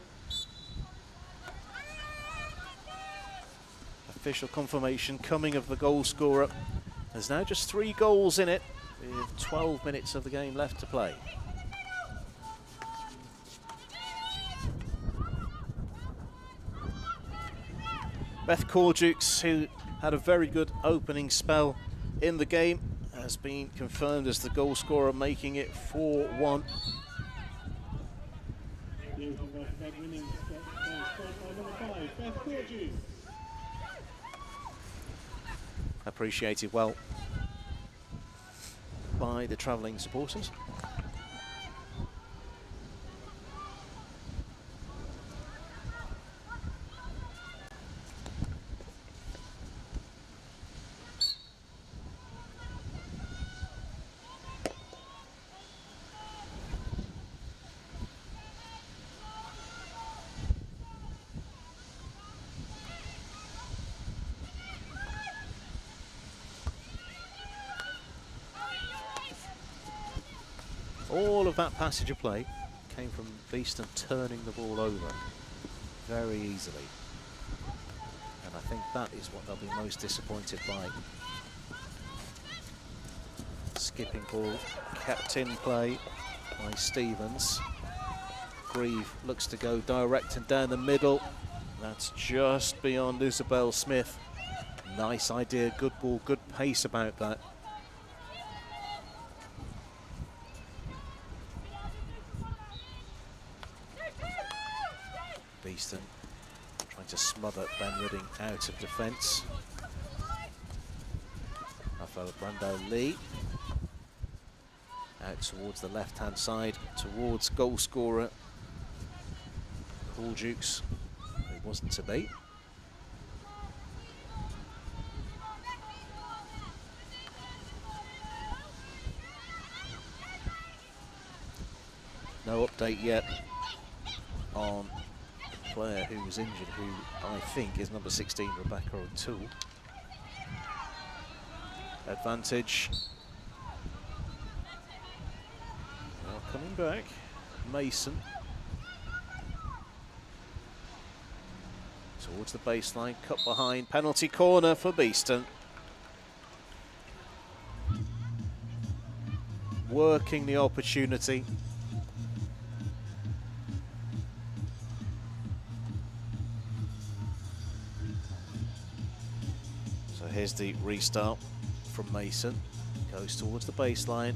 Official confirmation coming of the goal scorer. There's now just 3 goals in it with 12 minutes of the game left to play. Beth Cordukes, who had a very good opening spell in the game, has been confirmed as the goal scorer, making it 4-1. Appreciated well by the travelling supporters. All of that passage of play came from Beeston turning the ball over very easily. And I think that is what they'll be most disappointed by. Skipping ball, kept in play by Stevens. Grieve looks to go direct and down the middle. That's just beyond Isabel Smith. Nice idea, good ball, good pace about that. Beeston trying to smother Ben Rhydding out of defence. Rafael Brando Lee out towards the left hand side, towards goal scorer Cordukes. It wasn't to be. No update yet on the player who was injured, who I think is number 16, Rebecca O'Toole. Advantage. Now coming back, Mason. Towards the baseline, cut behind, penalty corner for Beeston. Working the opportunity. So here's the restart from Mason. Goes towards the baseline,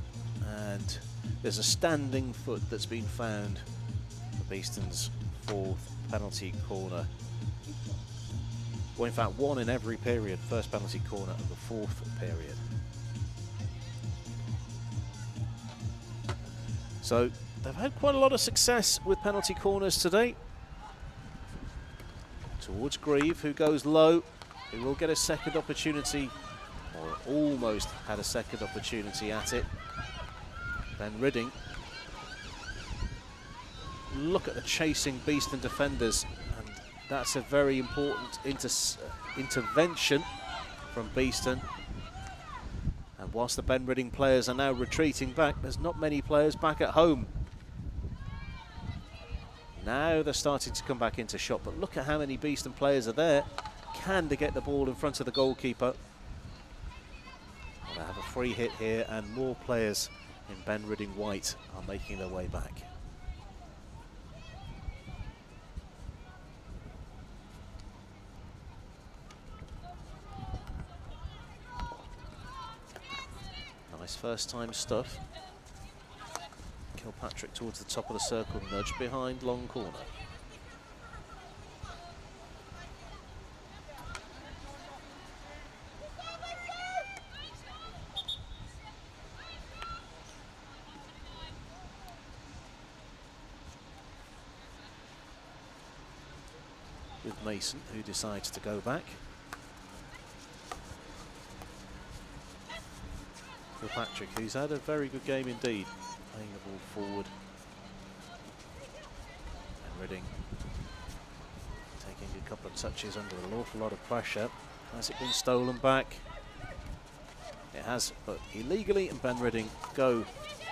and there's a standing foot that's been found for Beeston's fourth penalty corner. Well, in fact, one in every period, first penalty corner of the fourth period. So they've had quite a lot of success with penalty corners today. Towards Grieve, who goes low. He will get a second opportunity, or almost had a second opportunity at it. Then Rhydding. Look at the chasing Beeston defenders, and that's a very important intervention from Beeston. And whilst the Ben Rhydding players are now retreating back, there's not many players back at home. Now they're starting to come back into shot, but look at how many Beeston players are there. Can they get the ball in front of the goalkeeper? Well, they have a free hit here, and more players in Ben Rhydding white are making their way back. Nice first time stuff. Kilpatrick towards the top of the circle, nudge behind, long corner. With Mason, who decides to go back. Patrick, who's had a very good game indeed, playing the ball forward. And Rhydding taking a couple of touches under an awful lot of pressure. Has it been stolen back? It has, but illegally, and Ben Rhydding go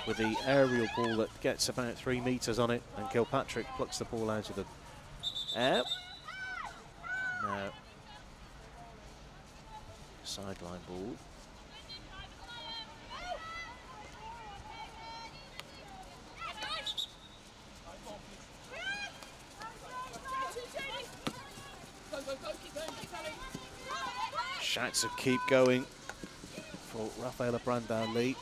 with the aerial ball that gets about 3 metres on it, and Kilpatrick plucks the ball out of the air. Now, sideline ball. Shouts of keep going for Rafaela Brandao-Lee.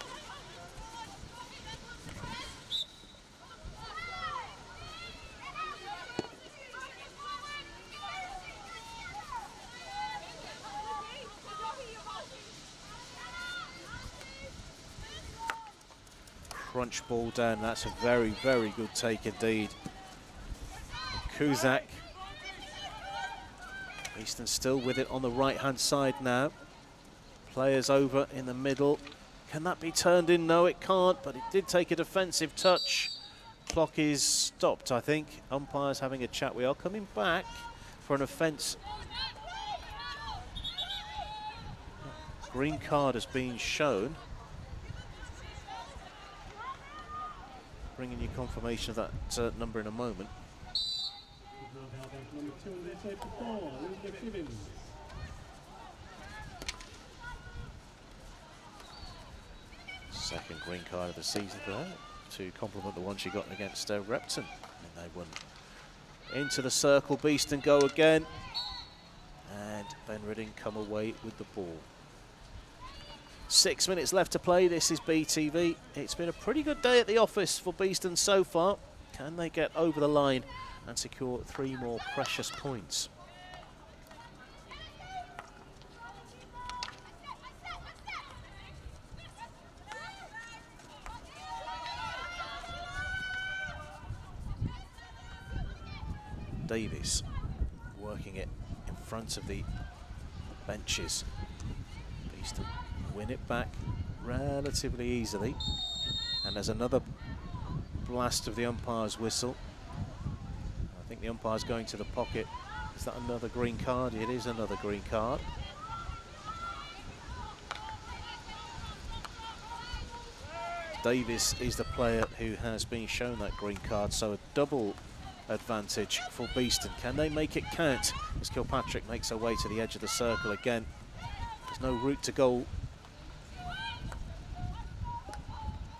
Crunch ball down, that's a very, very good take indeed. Kuzak. Beeston still with it on the right-hand side now. Players over in the middle. Can that be turned in? No, it can't, but it did take a defensive touch. Clock is stopped, I think. Umpires having a chat. We are coming back for an offence. Green card has been shown. Bringing you confirmation of that number in a moment. Number 284, Elizabeth Gibbons. Second green card of the season for her, to complement the one she got against Repton. And they won into the circle. Beeston go again. And Ben Rhydding come away with the ball. 6 minutes left to play. This is BTV. It's been a pretty good day at the office for Beeston so far. Can they get over the line and secure 3 more precious points? Davies working it in front of the benches. Beeston win it back relatively easily. And there's another blast of the umpire's whistle. I think the umpire's going to the pocket. Is that another green card? It is another green card. Davis is the player who has been shown that green card, so a double advantage for Beeston. Can they make it count as Kilpatrick makes her way to the edge of the circle again? There's no route to goal,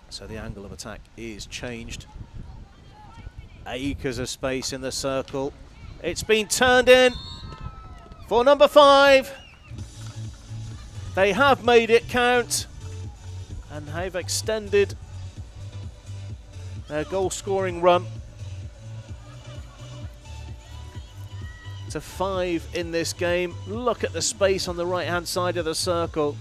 so the angle of attack is changed. Acres of space in the circle. It's been turned in for number 5. They have made it count and have extended their goal scoring run to 5 in this game. Look at the space on the right hand side of the circle.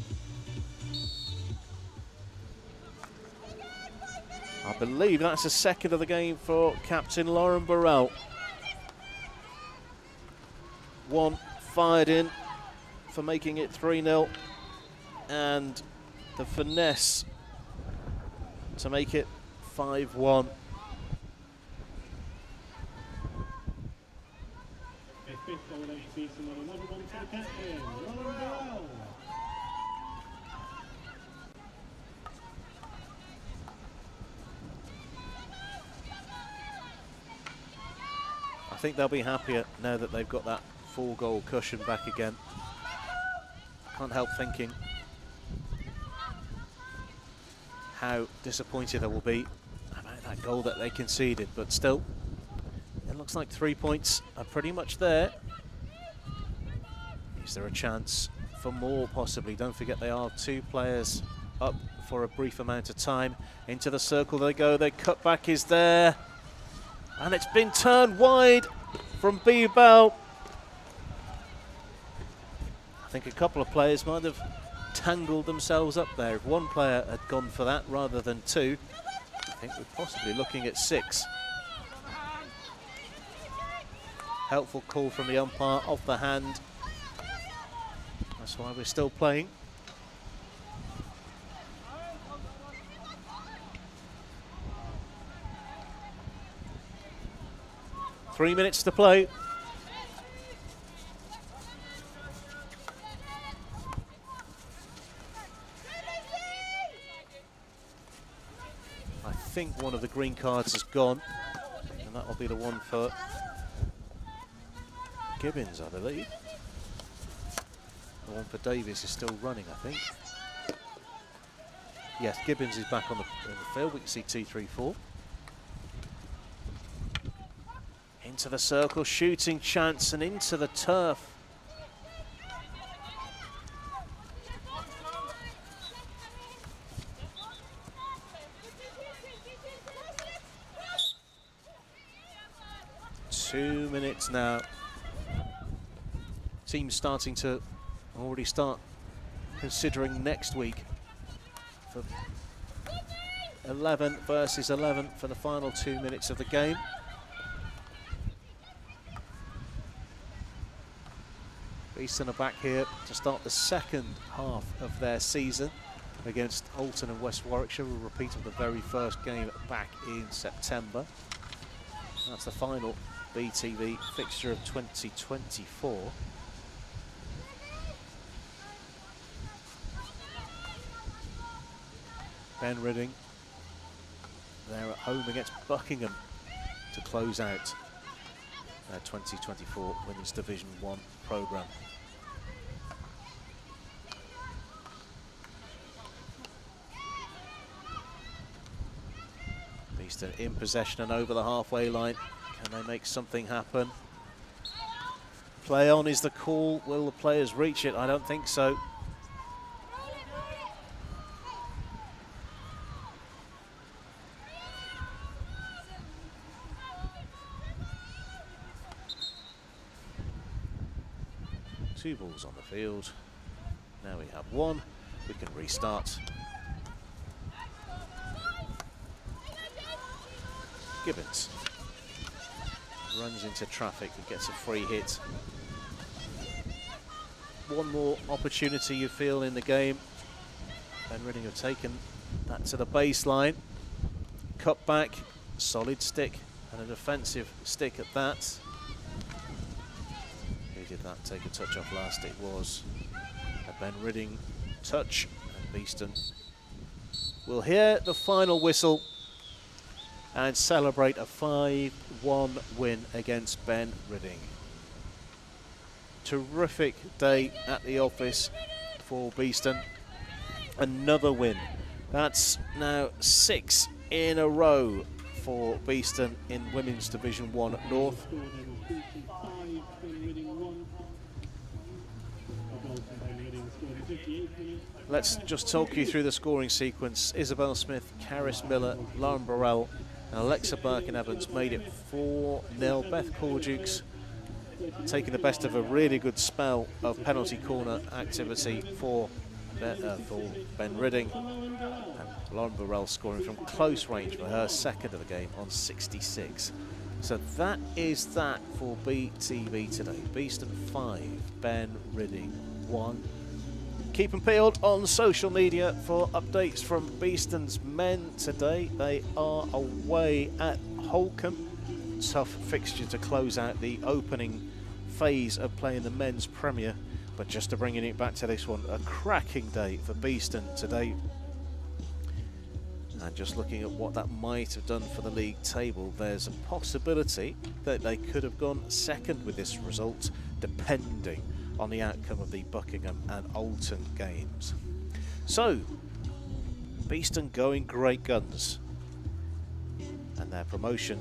I believe that's the second of the game for captain Lauren Burrell. One fired in for making it 3-0, and the finesse to make it 5-1. I think they'll be happier now that they've got that 4-goal cushion back again. Can't help thinking how disappointed they will be about that goal that they conceded, but still, it looks like 3 points are pretty much there. Is there a chance for more, possibly? Don't forget they are 2 players up for a brief amount of time. Into the circle they go, their cutback is there, and it's been turned wide from B. Bell. I think a couple of players might have tangled themselves up there. If one player had gone for that rather than 2, I think we're possibly looking at 6. Helpful call from the umpire, off the hand. That's why we're still playing. Three minutes to play. I think one of the green cards is gone, and that will be the one for Gibbons, I believe. The one for Davis is still running, I think. Yes, Gibbons is back on the field. We can see 2-3-4. Into the circle, shooting chance, and into the turf. Two minutes now. Teams starting to already start considering next week for 11 versus 11 for the final 2 minutes of the game. Beeston are back here to start the second half of their season against Alton and West Warwickshire. A repeat of the very first game back in September. That's the final BTV fixture of 2024. Ben Rhydding, they're at home against Buckingham to close out their 2024 Women's Division 1 programme. Beeston in possession and over the halfway line. Can they make something happen? Play on is the call. Will the players reach it? I don't think so. Two balls on the field. Now we have one. We can restart. Gibbons runs into traffic and gets a free hit. One more opportunity you feel in the game. Ben Rhydding have taken that to the baseline. Cut back, solid stick, and a defensive stick at that. did that take a touch off last? It was a Ben Rhydding touch, and Beeston will hear the final whistle and celebrate a 5-1 win against Ben Rhydding. Terrific day at the office for Beeston. Another win. That's now 6 in a row for Beeston in Women's Division 1 North. Let's just talk you through the scoring sequence. Isabel Smith, Caris Miller, Lauren Burrell and Alexa Birkin-Evans made it 4-0. Beth Cordukes taking the best of a really good spell of penalty corner activity for Ben Rhydding. And Lauren Burrell scoring from close range for her second of the game on 66. So that is that for BTV today. Beeston 5, Ben Rhydding 1. Keep them peeled on social media for updates from Beeston's men today. They are away at Holcombe. Tough fixture to close out the opening phase of playing the men's Premier. But just to bringing it back to this one, a cracking day for Beeston today. And just looking at what that might have done for the league table, there's a possibility that they could have gone second with this result, depending on the outcome of the Buckingham and Alton games. So, Beeston going great guns. And their promotion,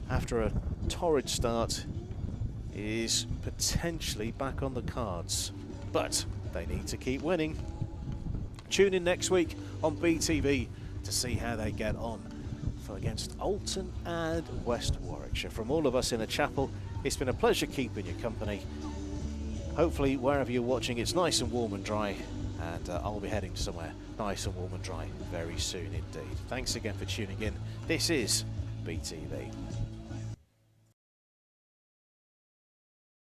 after a torrid start, is potentially back on the cards. But they need to keep winning. Tune in next week on BTV to see how they get on against Alton and West Warwickshire. From all of us in the chapel, it's been a pleasure keeping you company. Hopefully wherever you're watching it's nice and warm and dry, and I'll be heading somewhere nice and warm and dry very soon indeed. Thanks again for tuning in. This is BTV.